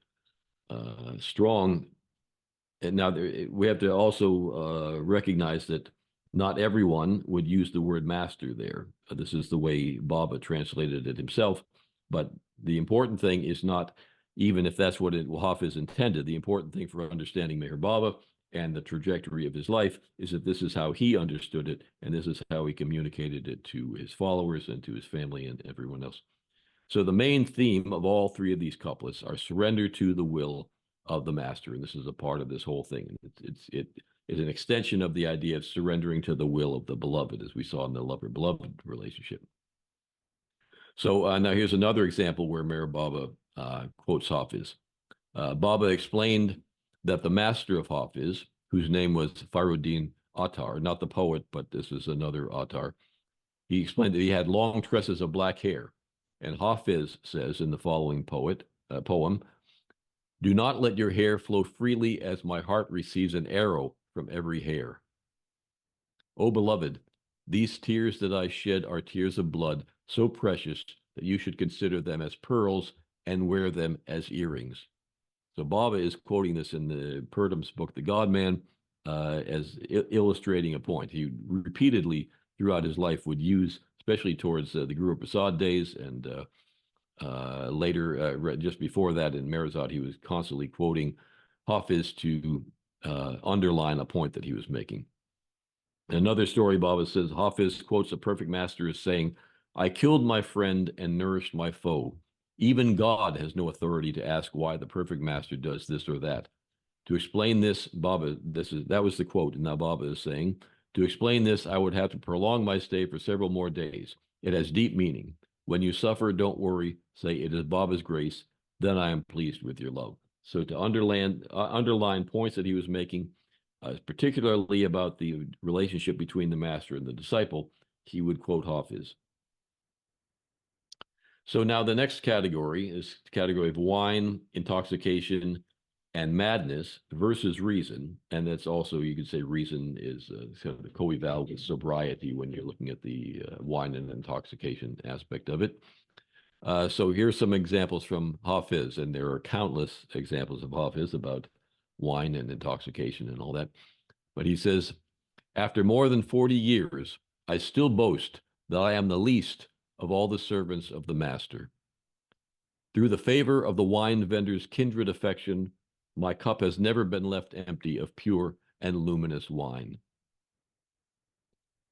strong. And now we have to also recognize that not everyone would use the word master there. This is the way Baba translated it himself. But the important thing is not even if that's what Hafiz intended. The important thing for understanding Meher Baba and the trajectory of his life is that this is how he understood it, and this is how he communicated it to his followers and to his family and everyone else. So the main theme of all three of these couplets are surrender to the will of the master, and this is a part of this whole thing. It is an extension of the idea of surrendering to the will of the beloved, as we saw in the lover-beloved relationship. So now here's another example where Meher Baba quotes Hafiz. Baba explained that the master of Hafiz, whose name was Faruddin Attar, not the poet, but this is another Attar, he explained that he had long tresses of black hair. And Hafiz says in the following poem, do not let your hair flow freely as my heart receives an arrow from every hair. O beloved, these tears that I shed are tears of blood, so precious that you should consider them as pearls and wear them as earrings. So Baba is quoting this in the Purdam's book, The God Man, as illustrating a point. He repeatedly throughout his life would use, especially towards the Guru Prasad days and later, just before that in Meherzad, he was constantly quoting Hafiz to underline a point that he was making. Another story, Baba says, Hafiz quotes a perfect master as saying, I killed my friend and nourished my foe. Even God has no authority to ask why the perfect master does this or that. To explain this, Baba, that was the quote, and now Baba is saying, to explain this, I would have to prolong my stay for several more days. It has deep meaning. When you suffer, don't worry. Say, it is Baba's grace. Then I am pleased with your love. So to underline points that he was making, particularly about the relationship between the master and the disciple, he would quote Hafiz. So now the next category is the category of wine, intoxication, and madness versus reason. And that's also, you could say reason is kind of the co-eval with sobriety when you're looking at the wine and intoxication aspect of it. So here's some examples from Hafiz, and there are countless examples of Hafiz about wine and intoxication and all that. But he says, after more than 40 years, I still boast that I am the least of all the servants of the master. Through the favor of the wine vendor's kindred affection, my cup has never been left empty of pure and luminous wine.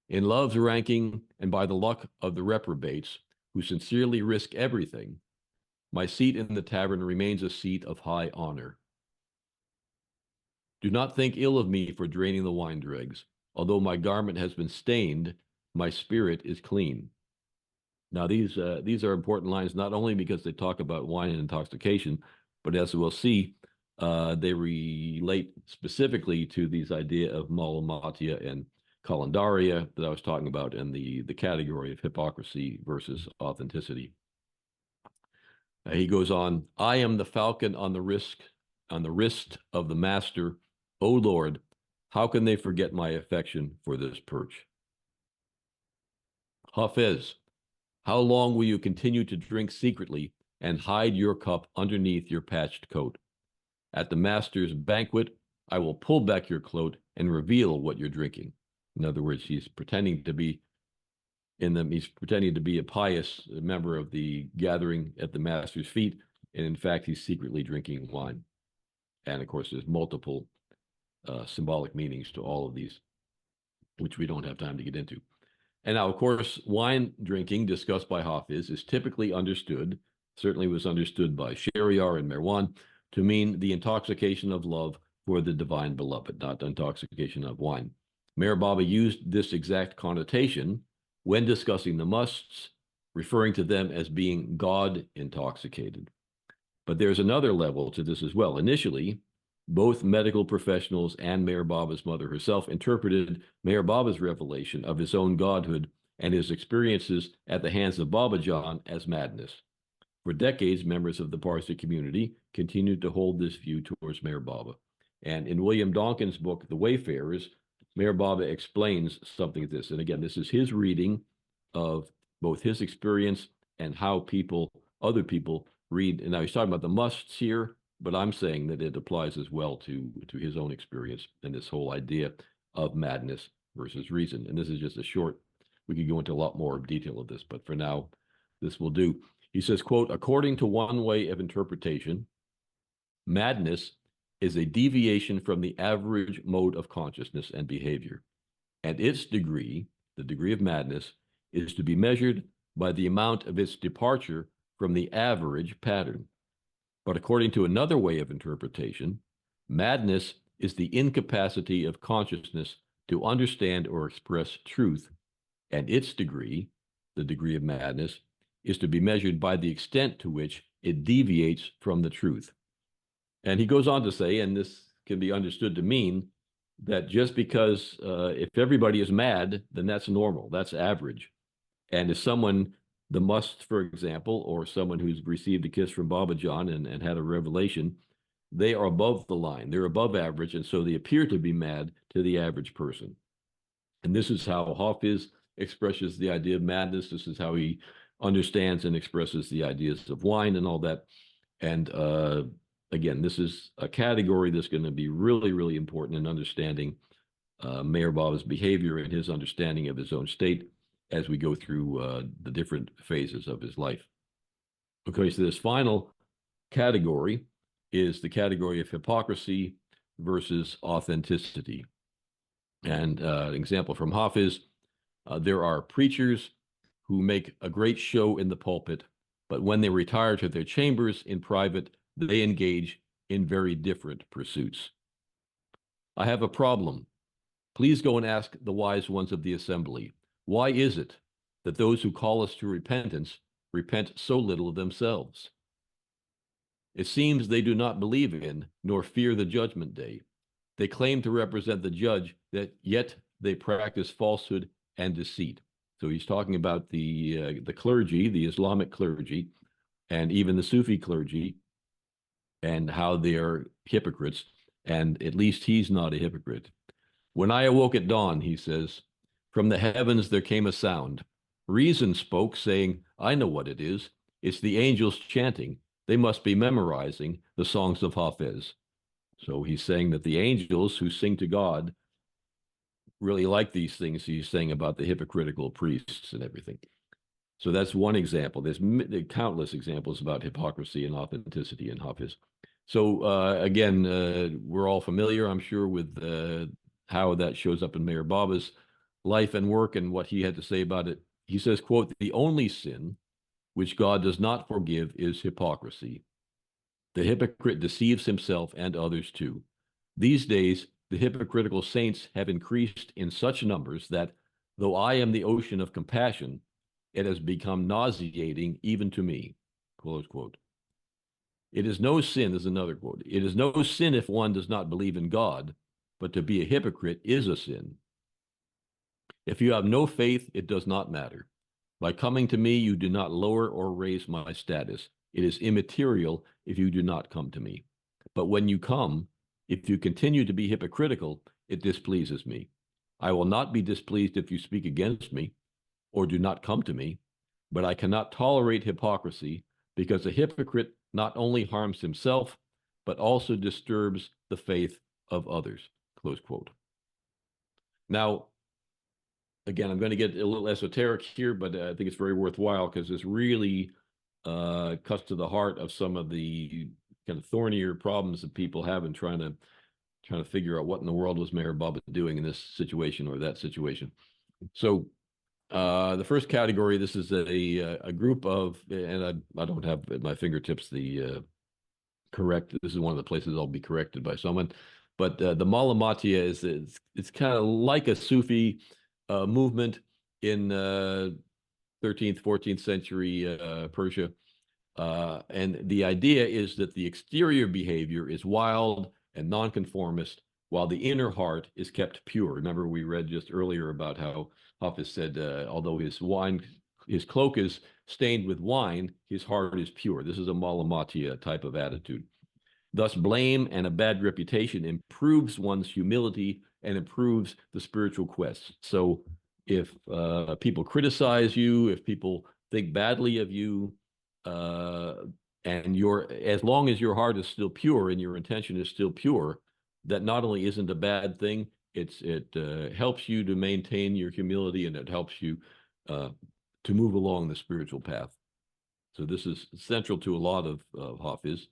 In love's ranking and by the luck of the reprobates, who sincerely risk everything, my seat in the tavern remains a seat of high honor. Do not think ill of me for draining the wine dregs. Although my garment has been stained, my spirit is clean. Now, these are important lines, not only because they talk about wine and intoxication, but as we'll see, they relate specifically to these idea of malamatya and kalandarya that I was talking about, and the category of hypocrisy versus authenticity. He goes on, I am the falcon on the wrist of the master. O Lord, how can they forget my affection for this perch? Hafiz, how long will you continue to drink secretly and hide your cup underneath your patched coat? At the master's banquet, I will pull back your cloak and reveal what you're drinking. In other words, he's pretending to be a pious member of the gathering at the master's feet, and in fact, he's secretly drinking wine. And of course, there's multiple symbolic meanings to all of these, which we don't have time to get into. And now, of course, wine drinking discussed by Hafiz is typically understood, certainly was understood by Shahryar and Marwan, to mean the intoxication of love for the divine beloved, not the intoxication of wine. Meher Baba used this exact connotation when discussing the musts, referring to them as being God intoxicated. But there's another level to this as well. Initially, both medical professionals and Meher Baba's mother herself interpreted Meher Baba's revelation of his own godhood and his experiences at the hands of Babajan as madness. For decades, members of the Parsi community continued to hold this view towards Meher Baba. And in William Donkin's book, The Wayfarers, Meher Baba explains something like this. And again, this is his reading of both his experience and how other people read. And now he's talking about the musts here, but I'm saying that it applies as well to his own experience and this whole idea of madness versus reason. And this is just a short, we could go into a lot more detail of this, but for now, this will do. He says, quote, according to one way of interpretation, Madness is a deviation from the average mode of consciousness and behavior, and its degree, the degree of madness, is to be measured by the amount of its departure from the average pattern. But according to another way of interpretation, madness is the incapacity of consciousness to understand or express truth, and its degree, the degree of madness, is to be measured by the extent to which it deviates from the truth. And he goes on to say, and this can be understood to mean that just because if everybody is mad, then that's normal, that's average. And if someone, the must, for example, or someone who's received a kiss from Baba John and had a revelation, they are above the line. They're above average, and so they appear to be mad to the average person. And this is how Hafiz expresses the idea of madness. This is how he understands and expresses the ideas of wine and all that. And again, this is a category that's going to be really, really important in understanding Meher Baba's behavior and his understanding of his own state as we go through the different phases of his life. Okay, so this final category is the category of hypocrisy versus authenticity. And an example from Hafiz, there are preachers who make a great show in the pulpit, but when they retire to their chambers in private, they engage in very different pursuits. I have a problem. Please go and ask the wise ones of the assembly. Why is it that those who call us to repentance repent so little themselves? It seems they do not believe in nor fear the judgment day. They claim to represent the judge, that yet they practice falsehood and deceit. So he's talking about the clergy, the Islamic clergy, and even the Sufi clergy, and how they are hypocrites. And at least he's not a hypocrite. When I awoke at dawn, he says, from the heavens there came a sound. Reason spoke, saying, I know what it is. It's the angels chanting. They must be memorizing the songs of Hafiz. So he's saying that the angels who sing to God really like these things he's saying about the hypocritical priests and everything. So that's one example. There's countless examples about hypocrisy and authenticity in Hafiz. So again, we're all familiar, I'm sure, with how that shows up in Meher Baba's life and work and what he had to say about it. He says, quote, the only sin which God does not forgive is hypocrisy. The hypocrite deceives himself and others too. These days, the hypocritical saints have increased in such numbers that, though I am the ocean of compassion, it has become nauseating even to me. Close quote. It is no sin, is another quote. It is no sin if one does not believe in God, but to be a hypocrite is a sin. If you have no faith, it does not matter. By coming to me, you do not lower or raise my status. It is immaterial if you do not come to me. But when you come, if you continue to be hypocritical, it displeases me. I will not be displeased if you speak against me or do not come to me, but I cannot tolerate hypocrisy because a hypocrite not only harms himself, but also disturbs the faith of others. Close quote. Now, again, I'm going to get a little esoteric here, but I think it's very worthwhile because this really cuts to the heart of some of the kind of thornier problems that people have in trying to figure out what in the world was Meher Baba doing in this situation or that situation. So the first category, this is a group of, and I don't have at my fingertips the correct, this is one of the places I'll be corrected by someone, but the Malamatya is it's kind of like a Sufi movement in 13th, 14th century Persia. And the idea is that the exterior behavior is wild and nonconformist, while the inner heart is kept pure. Remember, we read just earlier about how Hafiz said, although his cloak is stained with wine, his heart is pure. This is a Malamatya type of attitude. Thus, blame and a bad reputation improves one's humility and improves the spiritual quest. So if people criticize you, if people think badly of you, and as long as your heart is still pure and your intention is still pure, that not only isn't a bad thing, it helps you to maintain your humility, and it helps you to move along the spiritual path. So this is central to a lot of Hafiz.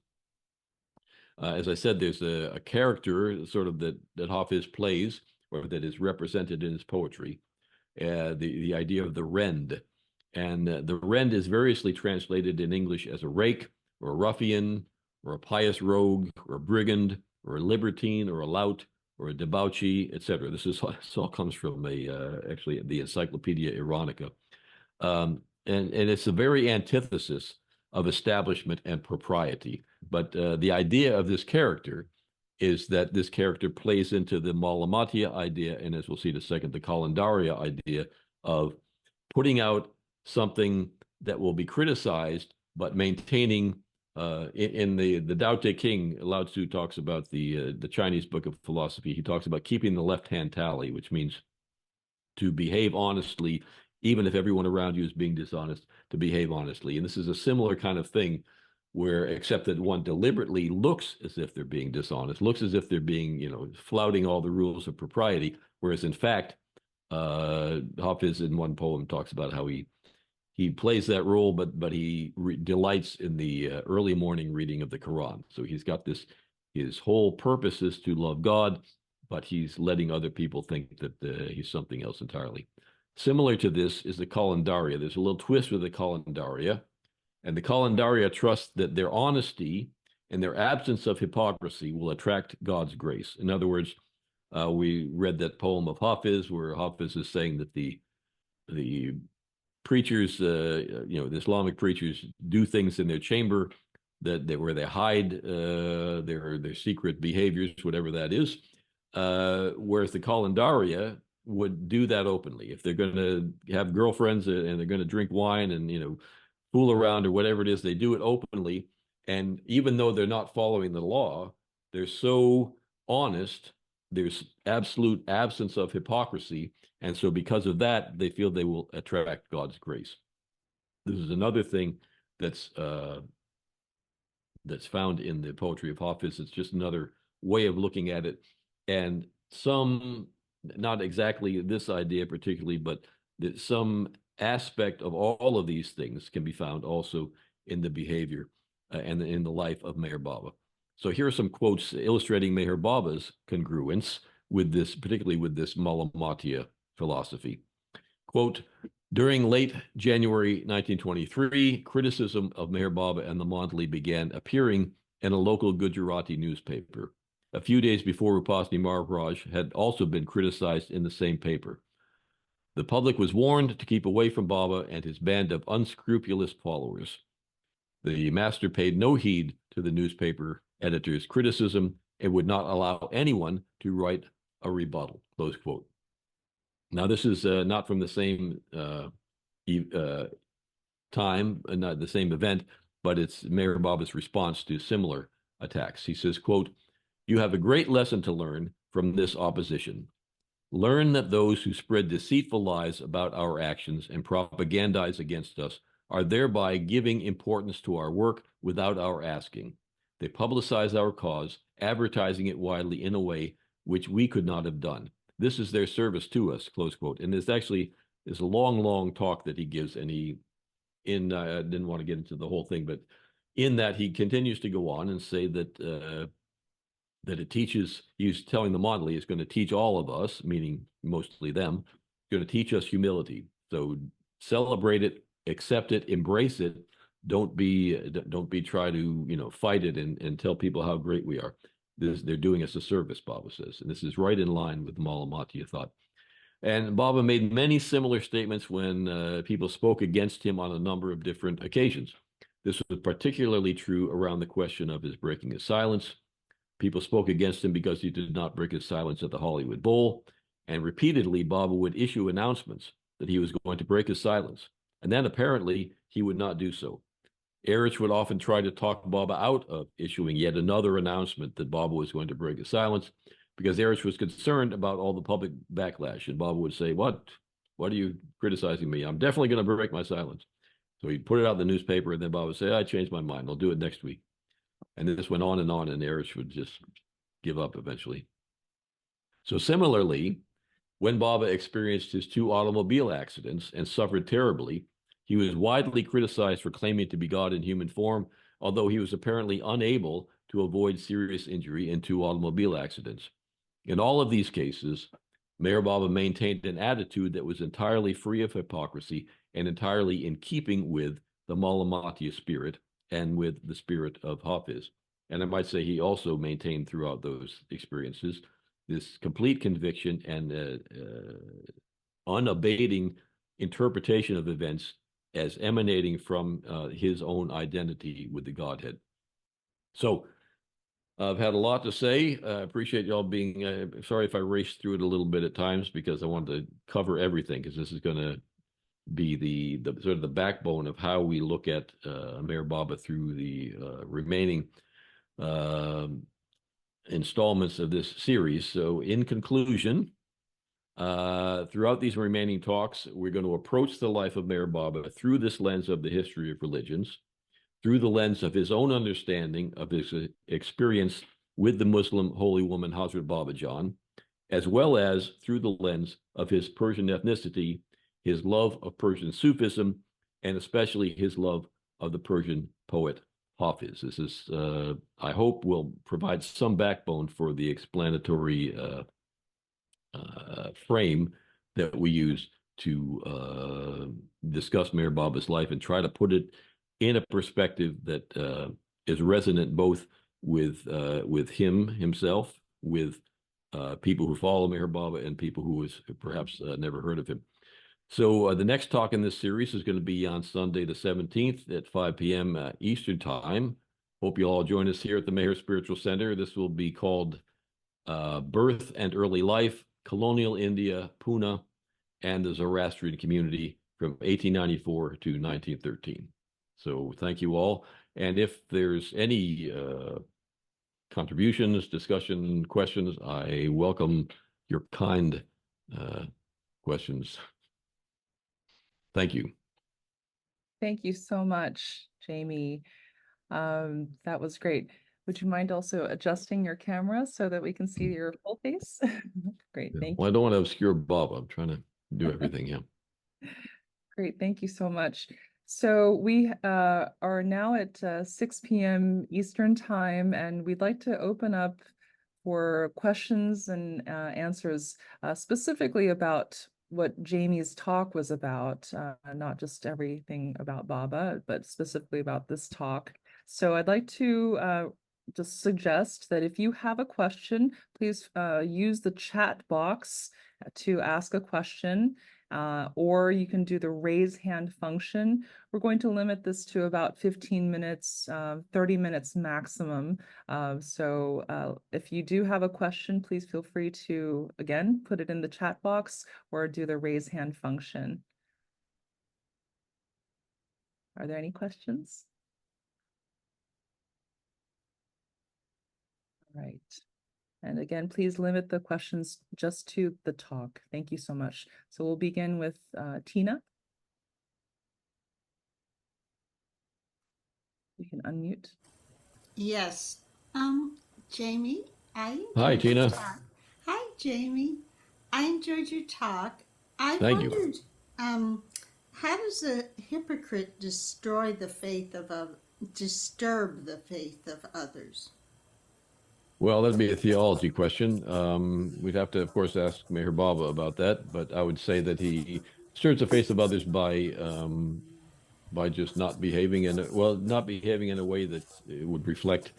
As I said, there's a character sort of that Hafiz plays, or that is represented in his poetry, the idea of the rend. And the rend is variously translated in English as a rake, or a ruffian, or a pious rogue, or a brigand, or a libertine, or a lout, or a debauchee, etc. This all comes from actually the Encyclopedia Ironica. And it's the very antithesis of establishment and propriety. But the idea of this character is that this character plays into the Malamatia idea, and as we'll see in a second, the Kalendaria idea of putting out something that will be criticized, but maintaining in the Tao Te King, Lao Tzu talks about the Chinese book of philosophy. He talks about keeping the left-hand tally, which means to behave honestly, even if everyone around you is being dishonest, to behave honestly. And this is a similar kind of thing where, except that one deliberately looks as if they're being dishonest, looks as if they're being, flouting all the rules of propriety, whereas in fact, Hafiz in one poem talks about how he plays that role, but he delights in the early morning reading of the Quran. So he's got this, his whole purpose is to love God, but he's letting other people think that he's something else entirely. Similar to this is the Kalendaria. There's a little twist with the Kalendaria, and the Kalendaria trust that their honesty and their absence of hypocrisy will attract God's grace. In other words, we read that poem of Hafiz, where Hafiz is saying that the preachers, the Islamic preachers, do things in their chamber where they hide their secret behaviors, whatever that is. Whereas the Kalendaria would do that openly. If they're going to have girlfriends and they're going to drink wine and fool around or whatever it is, they do it openly. And even though they're not following the law, they're so honest. There's absolute absence of hypocrisy. And so because of that, they feel they will attract God's grace. This is another thing that's found in the poetry of Hafiz. It's just another way of looking at it. And some, not exactly this idea particularly, but that some aspect of all of these things can be found also in the behavior and in the life of Meher Baba. So here are some quotes illustrating Meher Baba's congruence with this, particularly with this Malamatia philosophy. Quote, during late January 1923, criticism of Meher Baba and the Mandali began appearing in a local Gujarati newspaper. A few days before, Upasani Maharaj had also been criticized in the same paper. The public was warned to keep away from Baba and his band of unscrupulous followers. The master paid no heed to the newspaper editor's criticism and would not allow anyone to write a rebuttal, close quote. Now, this is not from the same time, not the same event, but it's Meher Baba's response to similar attacks. He says, quote, you have a great lesson to learn from this opposition. Learn that those who spread deceitful lies about our actions and propagandize against us are thereby giving importance to our work without our asking. They publicize our cause, advertising it widely in a way which we could not have done. This is their service to us, close quote. And there's actually a long, long talk that he gives, and I didn't want to get into the whole thing, but in that he continues to go on and say that it teaches, he's telling the Mandali, it's going to teach all of us, meaning mostly them, going to teach us humility. So celebrate it, accept it, embrace it. Don't be try to, fight it and tell people how great we are. They're doing us a service, Baba says. And this is right in line with Malamatia thought. And Baba made many similar statements when people spoke against him on a number of different occasions. This was particularly true around the question of his breaking his silence. People spoke against him because he did not break his silence at the Hollywood Bowl. And repeatedly, Baba would issue announcements that he was going to break his silence. And then apparently he would not do so. Erich would often try to talk Baba out of issuing yet another announcement that Baba was going to break his silence because Erich was concerned about all the public backlash. And Baba would say, what are you criticizing me? I'm definitely going to break my silence. So he'd put it out in the newspaper, and then Baba would say, I changed my mind. I'll do it next week. And this went on, and Erich would just give up eventually. So similarly, when Baba experienced his 2 automobile accidents and suffered terribly, he was widely criticized for claiming to be God in human form, although he was apparently unable to avoid serious injury in 2 automobile accidents. In all of these cases, Meher Baba maintained an attitude that was entirely free of hypocrisy and entirely in keeping with the Malamatia spirit and with the spirit of Hafiz. And I might say he also maintained throughout those experiences this complete conviction and unabating interpretation of events as emanating from his own identity with the Godhead. So I've had a lot to say. I appreciate y'all being, sorry if I raced through it a little bit at times because I wanted to cover everything, because this is going to be the sort of the backbone of how we look at Meher Baba through the remaining installments of this series. So in conclusion, throughout these remaining talks, we're going to approach the life of Meher Baba through this lens of the history of religions, through the lens of his own understanding of his experience with the Muslim holy woman Hazrat Babajan, as well as through the lens of his Persian ethnicity, his love of Persian Sufism, and especially his love of the Persian poet Hafiz. This is, I hope, will provide some backbone for the explanatory frame that we use to discuss Meher Baba's life and try to put it in a perspective that is resonant both with him himself, with people who follow Meher Baba, and people who has perhaps never heard of him. So the next talk in this series is going to be on Sunday the 17th at 5 p.m. Eastern Time. Hope you all join us here at the Meher Spiritual Center. This will be called Birth and Early Life, Colonial India, Pune, and the Zoroastrian Community from 1894 to 1913. So thank you all. And if there's any contributions, discussion, questions, I welcome your kind questions. Thank you. Thank you so much, Jamie. That was great. Would you mind also adjusting your camera so that we can see your full face? Great, thank Well, I you. don't want to obscure Bob. I'm trying to do everything, yeah. Great, thank you so much. So we are now at 6 p.m. Eastern Time, and we'd like to open up for questions and answers specifically about what Jamie's talk was about, not just everything about Baba, but specifically about this talk. So I'd like to just suggest that if you have a question, please use the chat box to ask a question, or you can do the raise hand function. We're going to limit this to about 15 minutes, 30 minutes maximum. So if you do have a question, please feel free to, again, put it in the chat box or do the raise hand function. Are there any questions? All right. And again, please limit the questions just to the talk. Thank you so much. So we'll begin with Tina. You can unmute. Yes. Jamie, I Hi, enjoyed your Tina. talk. Hi, Jamie. I enjoyed your talk. I Thank you. wondered, how does a hypocrite disturb the faith of others? Well, that'd be a theology question. We'd have to, of course, ask Meher Baba about that, but I would say that he stirs the faith of others by just not behaving in a way that it would reflect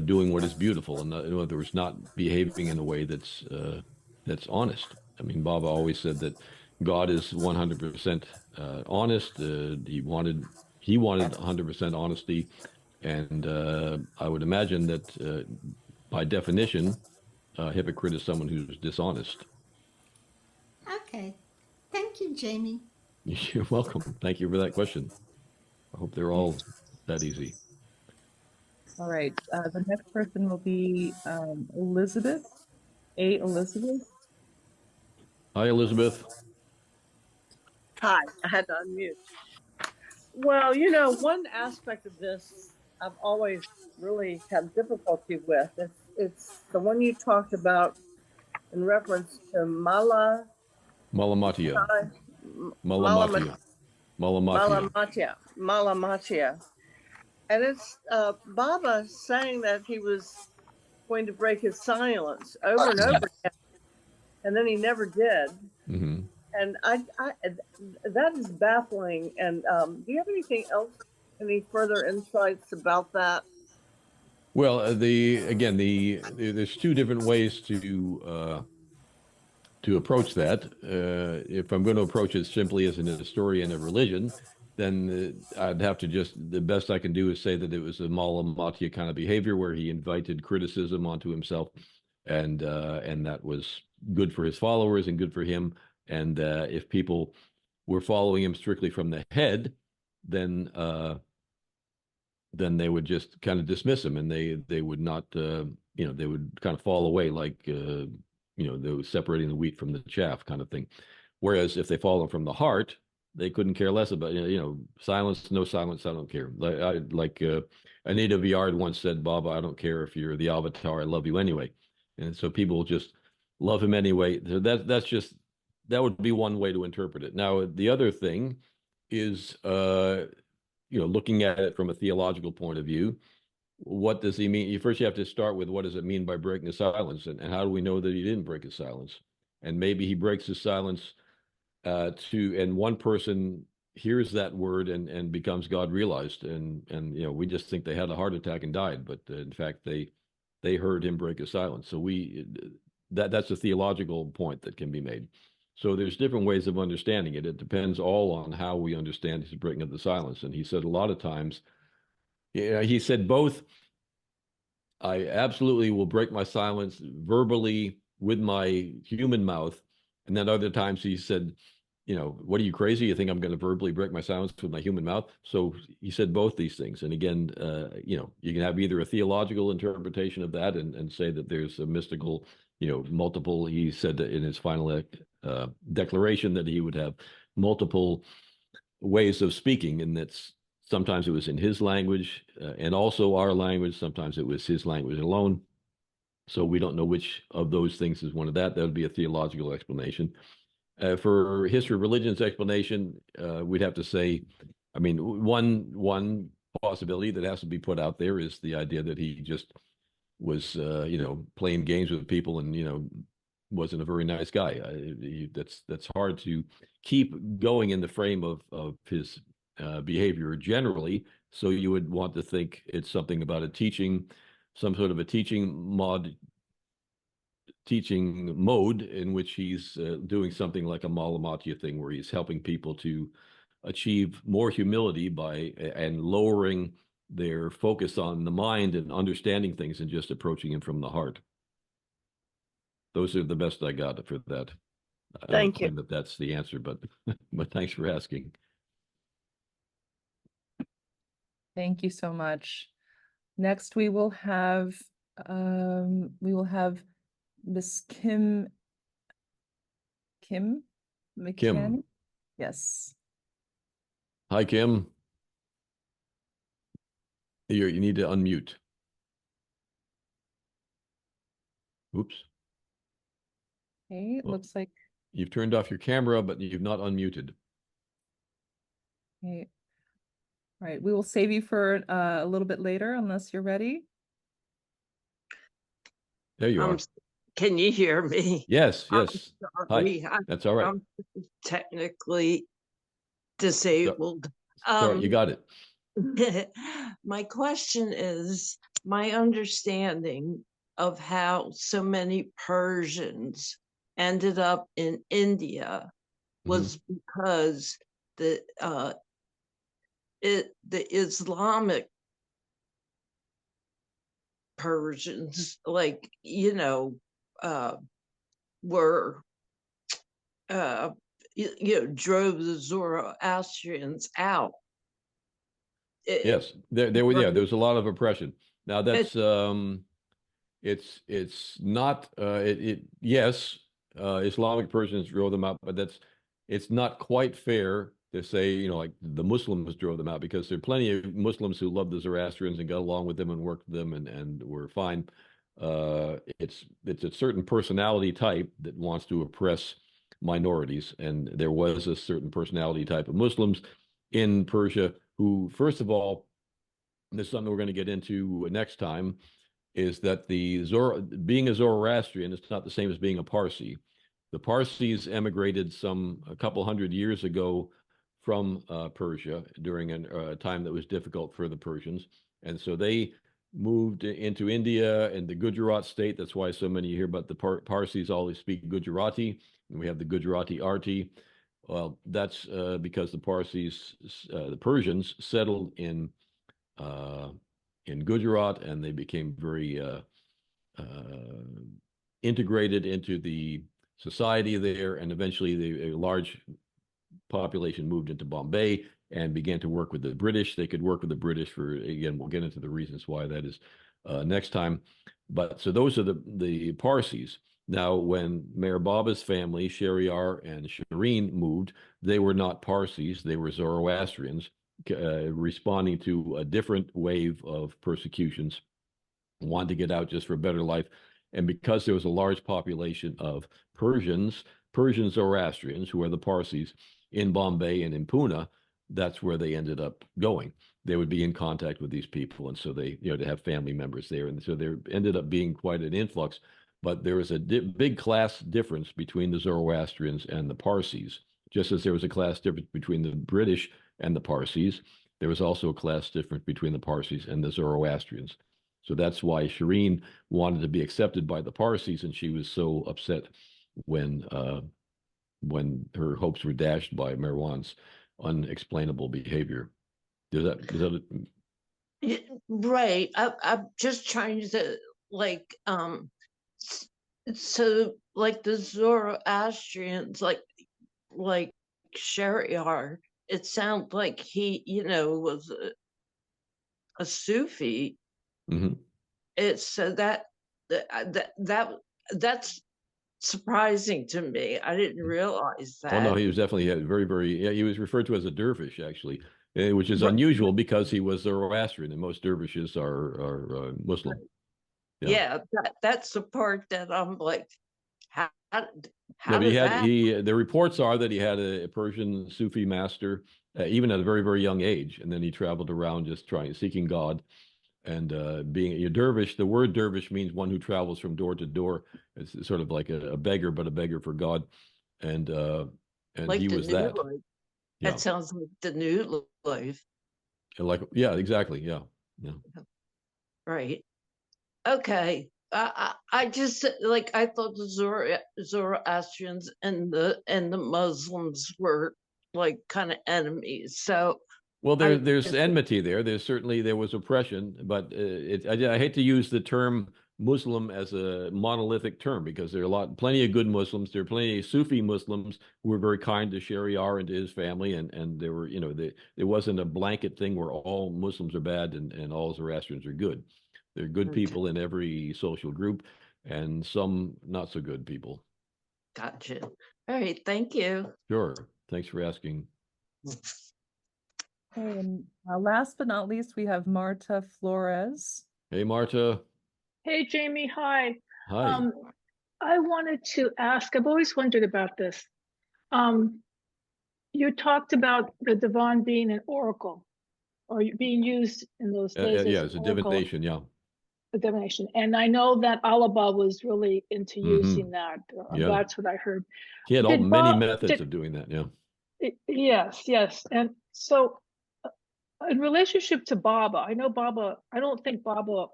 doing what is beautiful, and in other words, not behaving in a way that's honest. I mean, Baba always said that God is 100% honest. He wanted 100% honesty, and I would imagine that by definition, a hypocrite is someone who's dishonest. Okay. Thank you, Jamie. You're welcome. Thank you for that question. I hope they're all that easy. All right. The next person will be Elizabeth. Elizabeth. Hi, Elizabeth. Hi, I had to unmute. Well, you know, one aspect of this I've always really had difficulty with. It's the one you talked about in reference to Malamatia. Malamatia. Malamatia. And it's Baba saying that he was going to break his silence over and over again, and then he never did. Mm-hmm. And that is baffling. And do you have anything else, any further insights about that? Well, there's two different ways to approach that. If I'm going to approach it simply as an historian of religion, then I'd have to the best I can do is say that it was a Mala Matya kind of behavior where he invited criticism onto himself, and that was good for his followers and good for him. And if people were following him strictly from the head, then they would just kind of dismiss him, and they would not, they would kind of fall away like, they were separating the wheat from the chaff kind of thing. Whereas if they follow from the heart, they couldn't care less about, silence, no silence, I don't care. Like Anita Viard once said, Baba, I don't care if you're the avatar, I love you anyway. And so people just love him anyway. That would be one way to interpret it. Now, the other thing is, looking at it from a theological point of view, what does he mean? First, you have to start with what does it mean by breaking the silence, and how do we know that he didn't break his silence? And maybe he breaks his silence and one person hears that word and becomes God realized, and we just think they had a heart attack and died, but in fact they heard him break his silence. So that's a theological point that can be made. So there's different ways of understanding it. It depends all on how we understand his breaking of the silence. And he said a lot of times, he said both, I absolutely will break my silence verbally with my human mouth. And then other times he said, what are you, crazy? You think I'm going to verbally break my silence with my human mouth? So he said both these things. And again, you can have either a theological interpretation of that and say that there's a mystical, multiple. He said that in his final declaration that he would have multiple ways of speaking, and that's sometimes it was in his language and also our language. Sometimes it was his language alone. So we don't know which of those things is one of that. That would be a theological explanation. For history of religion's explanation, we'd have to say, one possibility that has to be put out there is the idea that he just was, playing games with people and, wasn't a very nice guy. That's hard to keep going in the frame of his behavior generally. So you would want to think it's something about some sort of a teaching mode in which he's doing something like a Malamatya thing, where he's helping people to achieve more humility and lowering their focus on the mind and understanding things and just approaching him from the heart. Those are the best I got for that. I don't claim that that's the answer, but thanks for asking. Thank you so much. Next, we will have Miss Kim McCann. Kim. Yes. Hi, Kim. You need to unmute. Oops. Okay, it looks like You've turned off your camera, but you've not unmuted. okay. All right, we will save you for a little bit later unless you're ready. There you are. Can you hear me? Yes. Hi. That's all right. I'm technically disabled. You got it. My question is, my understanding of how so many Persians ended up in India was because the Islamic Persians, were drove the Zoroastrians out. Yes, there was a lot of oppression. Now that's it's not yes, Islamic Persians drove them out, but it's not quite fair to say, like the Muslims drove them out, because there are plenty of Muslims who loved the Zoroastrians and got along with them and worked with them and were fine. It's a certain personality type that wants to oppress minorities, and there was a certain personality type of Muslims in Persia who, first of all, and this is something we're going to get into next time, is that being a Zoroastrian is not the same as being a Parsi. The Parsis emigrated a couple hundred years ago from Persia during a time that was difficult for the Persians. And so they moved into India and the Gujarat state. That's why so many hear about the Parsis always speak Gujarati. And we have the Gujarati Arti. Well, that's because the Persians settled in Gujarat, and they became very integrated into the society there, and eventually a large population moved into Bombay and began to work with the British. They could work with the British for, again, we'll get into the reasons why that is next time. But so those are the Parsis. Now, when Meher Baba's family, Shahryar and Shireen, moved, they were not Parsis, they were Zoroastrians, responding to a different wave of persecutions, wanted to get out just for a better life. And because there was a large population of Persian Zoroastrians, who are the Parsis, in Bombay and in Pune, that's where they ended up going. They would be in contact with these people, and so they, to have family members there. And so there ended up being quite an influx. But there was a big class difference between the Zoroastrians and the Parsis. Just as there was a class difference between the British and the Parsis, there was also a class difference between the Parsis and the Zoroastrians. So that's why Shireen wanted to be accepted by the Parsis, and she was so upset when her hopes were dashed by Marwan's unexplainable behavior. Does that Yeah, right. I'm just trying to so like the Zoroastrians, like Shahryar, it sounds like he, was a Sufi. Mm-hmm. It's so that's surprising to me. I didn't realize that. Oh no, he was definitely very, very. Yeah, he was referred to as a dervish, actually, which is unusual because he was Zoroastrian, and most dervishes are Muslim. Yeah, that's the part that I'm like, how but the reports are that he had a Persian Sufi master, even at a very, very young age, and then he traveled around just seeking God. And being a dervish, the word dervish means one who travels from door to door. It's sort of like a beggar, but a beggar for God. And like he was that. Life. Yeah. That sounds like the new life. Yeah, exactly. Yeah. Right. Okay. I just I thought the Zoroastrians and the Muslims were kind of enemies. So well, there's enmity there. There was oppression, but I hate to use the term Muslim as a monolithic term, because there are plenty of good Muslims. There are plenty of Sufi Muslims who were very kind to Shahryar and to his family, and there were, there wasn't a blanket thing where all Muslims are bad and all Zoroastrians are good. There are good people in every social group, and some not so good people. Gotcha. All right. Thank you. Sure. Thanks for asking. Okay, and last but not least, we have Marta Flores. Hey, Marta. Hey, Jamie. Hi. Hi. I wanted to ask, I've always wondered about this. You talked about the divan being an oracle, or being used in those days. Yeah, it's a divination, yeah. A divination. And I know that Alaba was really into using that. Yeah. That's what I heard. He had many methods of doing that, yeah. Yes. And so in relationship to Baba, I don't think Baba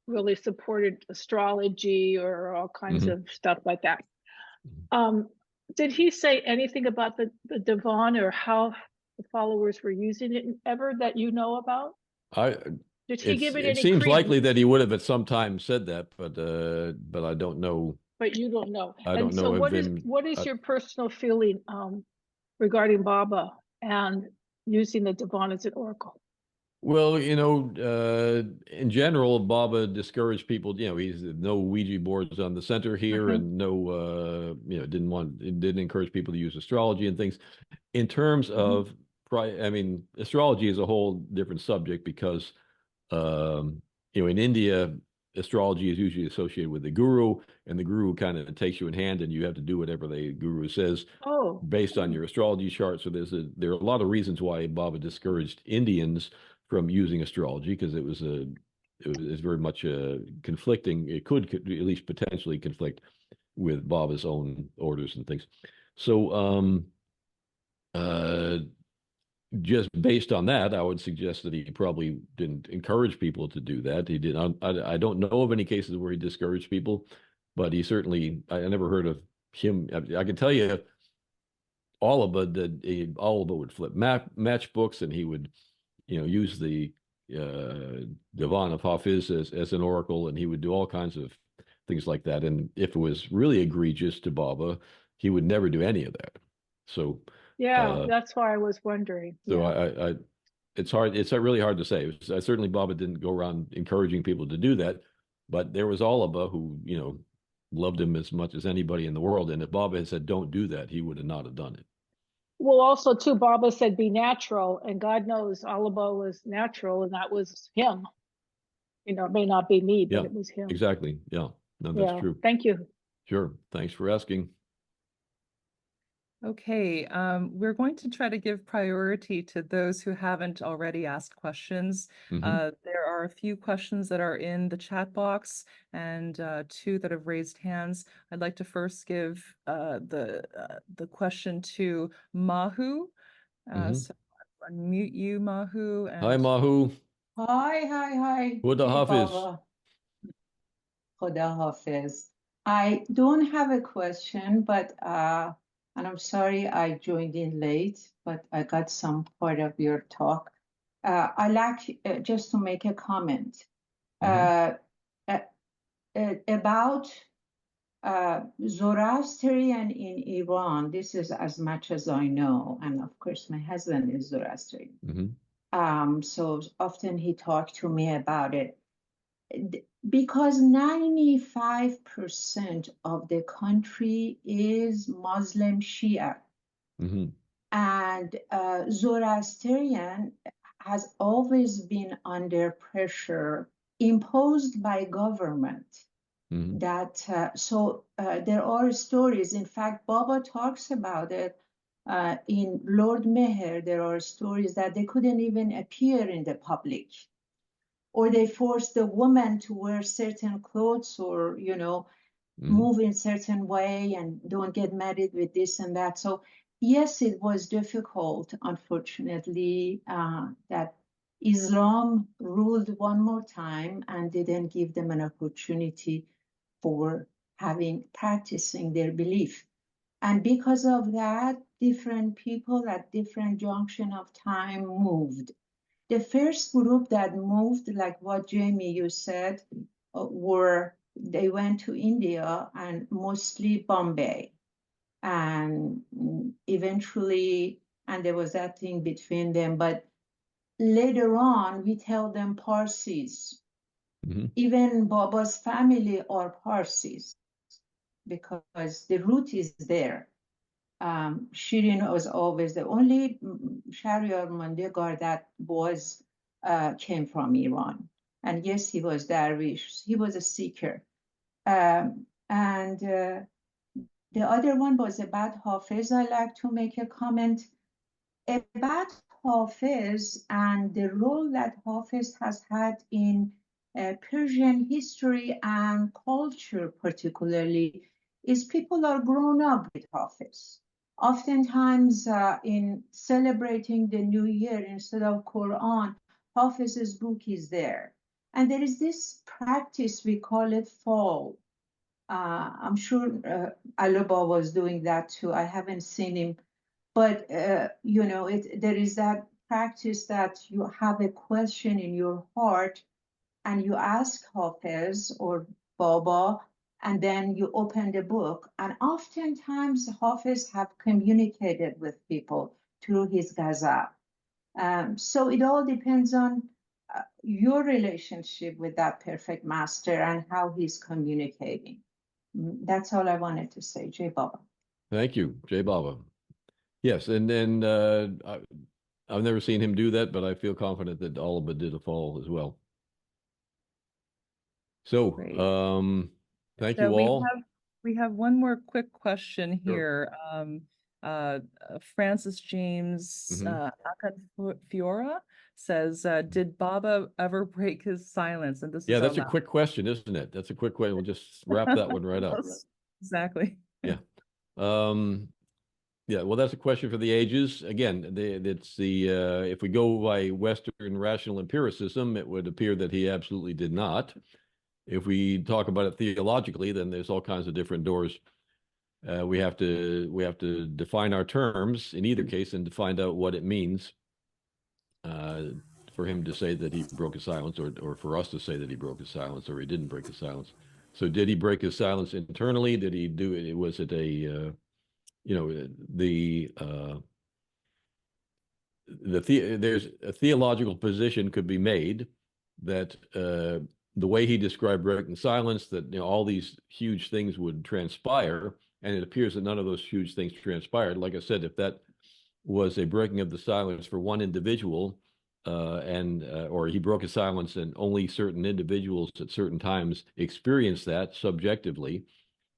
really supported astrology or all kinds of stuff like that. Did he say anything about the divan or how the followers were using it ever that you know about? Did he give it any seems credence? likely that he would have at some time said that, but I don't know. But you don't know. I don't know. So what is your personal feeling regarding Baba and using the divan as an oracle? Well, in general, Baba discouraged people. He's no Ouija boards on the center here, and no, didn't encourage people to use astrology and things. In terms of, astrology is a whole different subject, because, in India, astrology is usually associated with the guru, and the guru kind of takes you in hand, and you have to do whatever the guru says based on your astrology chart. So there are a lot of reasons why Baba discouraged Indians from using astrology, because it was very much conflicting. It could at least potentially conflict with Baba's own orders and things. So just based on that, I would suggest that he probably didn't encourage people to do that. He did. I don't know of any cases where he discouraged people, but he certainly. I never heard of him. I can tell you, Oliba would flip matchbooks, and he would, use the Divan of Hafiz as an oracle, and he would do all kinds of things like that. And if it was really egregious to Baba, he would never do any of that. So Yeah, that's why I was wondering. so Yeah. it's hard. It's really hard to say. Certainly Baba didn't go around encouraging people to do that, but there was Oliba who, loved him as much as anybody in the world. And if Baba had said, "Don't do that," he would have not have done it. Well, also too, Baba said be natural, and God knows Oliba was natural, and that was him. It may not be me, but Yeah, it was him. exactly. Yeah, no, that's Yeah. true. Thank you. Sure. Thanks for asking. Okay, we're going to try to give priority to those who haven't already asked questions. There are a few questions that are in the chat box and two that have raised hands. I'd like to first give the question to Mahu. So unmute you, Mahu. Hi, Mahu. Hi. Khuda Hafiz. Baba. Khuda Hafiz. I don't have a question, but and I'm sorry I joined in late, but I got some part of your talk. I like just to make a comment about Zoroastrian in Iran. This is as much as I know, and of course my husband is Zoroastrian. So often he talked to me about it. Because 95% of the country is Muslim Shia. And Zoroastrian has always been under pressure imposed by government. There are stories. In fact, Baba talks about it in Lord Meher. There are stories that they couldn't even appear in the public, or they forced the woman to wear certain clothes, or move in certain way, and don't get married with this and that. So yes, it was difficult, unfortunately, that Islam ruled one more time and didn't give them an opportunity for practicing their belief. And because of that, different people at different junction of time moved. The first group that moved, like what Jamie, you said, they went to India and mostly Bombay. And eventually, and there was that thing between them, but later on, we tell them Parsis. Even Baba's family are Parsis because the root is there. Shirin was always the only Shahryar Mandegar that came from Iran. And yes, he was Darwish. He was a seeker. And the other one was about Hafiz. I like to make a comment about Hafiz and the role that Hafiz has had in Persian history and culture, particularly, is people are grown up with Hafiz. Oftentimes, in celebrating the New Year, instead of Quran, Hafiz's book is there. And there is this practice, we call it fall. I'm sure Alaba was doing that too. I haven't seen him. But, there is that practice that you have a question in your heart and you ask Hafiz or Baba, and then you open the book. And oftentimes Hafiz have communicated with people through his ghazal. So it all depends on your relationship with that perfect master and how he's communicating. That's all I wanted to say. Jai Baba. Thank you, Jai Baba. Yes, and then I've never seen him do that, but I feel confident that Oliba did a fall as well. So, Great. Thank So you all. we have one more quick question Sure. here. Francis James Mhm. Acanfiora says, did Baba ever break his silence? And this Yeah, is that's a about quick question, isn't it? That's a quick question. We'll just wrap that one right up. exactly. Yeah. Yeah, well, that's a question for the ages. Again, it's the if we go by Western rational empiricism, it would appear that he absolutely did not. If we talk about it theologically, then there's all kinds of different doors. We have to define our terms in either case and to find out what it means for him to say that he broke his silence, or for us to say that he broke his silence, or he didn't break his silence. So, did he break his silence internally? Did he do it? Was it a there's a theological position could be made that the way he described breaking silence, that all these huge things would transpire, and it appears that none of those huge things transpired. Like I said, if that was a breaking of the silence for one individual, or he broke his silence and only certain individuals at certain times experience that subjectively,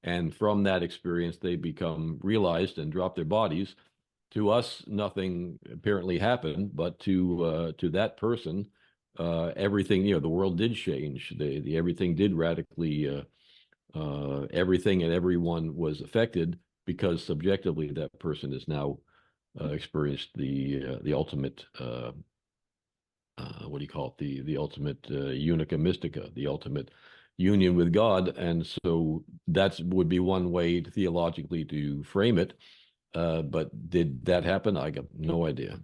and from that experience they become realized and drop their bodies. To us, nothing apparently happened, but to that person, everything, the world did change. The everything did radically, everything and everyone was affected, because subjectively that person has now experienced the ultimate, what do you call it? The ultimate unica mystica, the ultimate union with God. And so that would be one way theologically to frame it. But did that happen? I got no idea.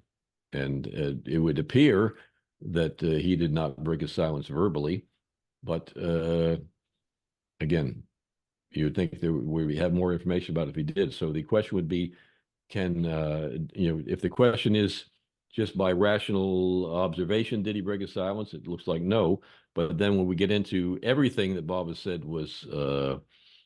And it would appear that he did not break his silence verbally. But again, you would think we have more information about if he did. So the question would be, if the question is just by rational observation, did he break his silence? It looks like no. But then when we get into everything that Bob has said was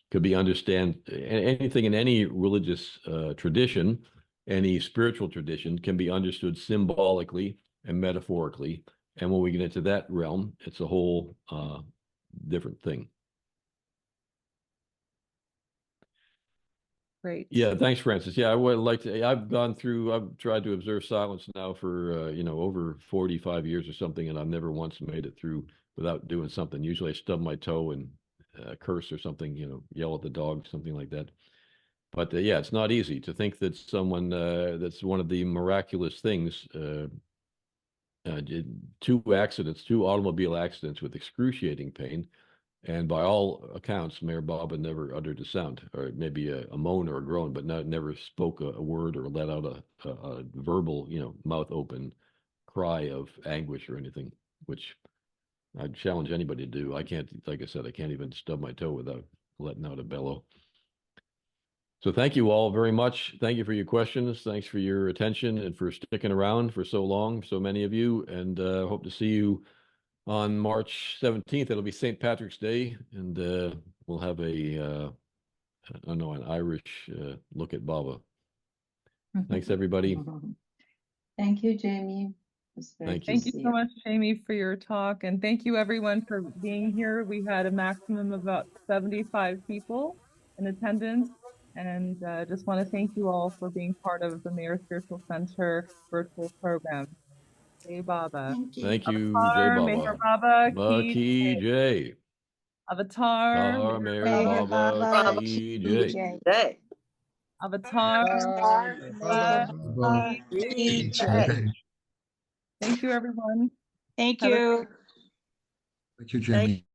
could be anything in any religious tradition, any spiritual tradition can be understood symbolically and metaphorically. And when we get into that realm, it's a whole different thing. Great. Yeah, thanks, Francis. Yeah, I would like to. I've tried to observe silence now for over 45 years or something, and I've never once made it through without doing something. Usually, I stub my toe and curse or something, yell at the dog, something like that. But yeah, it's not easy to think that someone that's one of the miraculous things. Did two automobile accidents with excruciating pain. And by all accounts, Mayor Baba never uttered a sound, or maybe a moan or a groan, but never spoke a word or let out a verbal, mouth open cry of anguish or anything, which I'd challenge anybody to do. I can't, like I said, I can't even stub my toe without letting out a bellow. So thank you all very much. Thank you for your questions. Thanks for your attention and for sticking around for so long, so many of you, and hope to see you on March 17th. It'll be St. Patrick's Day, and we'll have an Irish look at Baba. Thanks, everybody. Thank you, Jamie. Thank you. Thank you so much, Jamie, for your talk. And thank you, everyone, for being here. We had a maximum of about 75 people in attendance. And just want to thank you all for being part of the Mayor Spiritual Center virtual program. Jai Baba. Thank you. Thank you, Avatar, Jai Mayor Baba. Baba, Ki Jai. Avatar, Tar Mayor Baba Ki Jai. Day. Avatar, Baba, DJ. Thank you, everyone. Thank Have a you. Thank you, Jamie.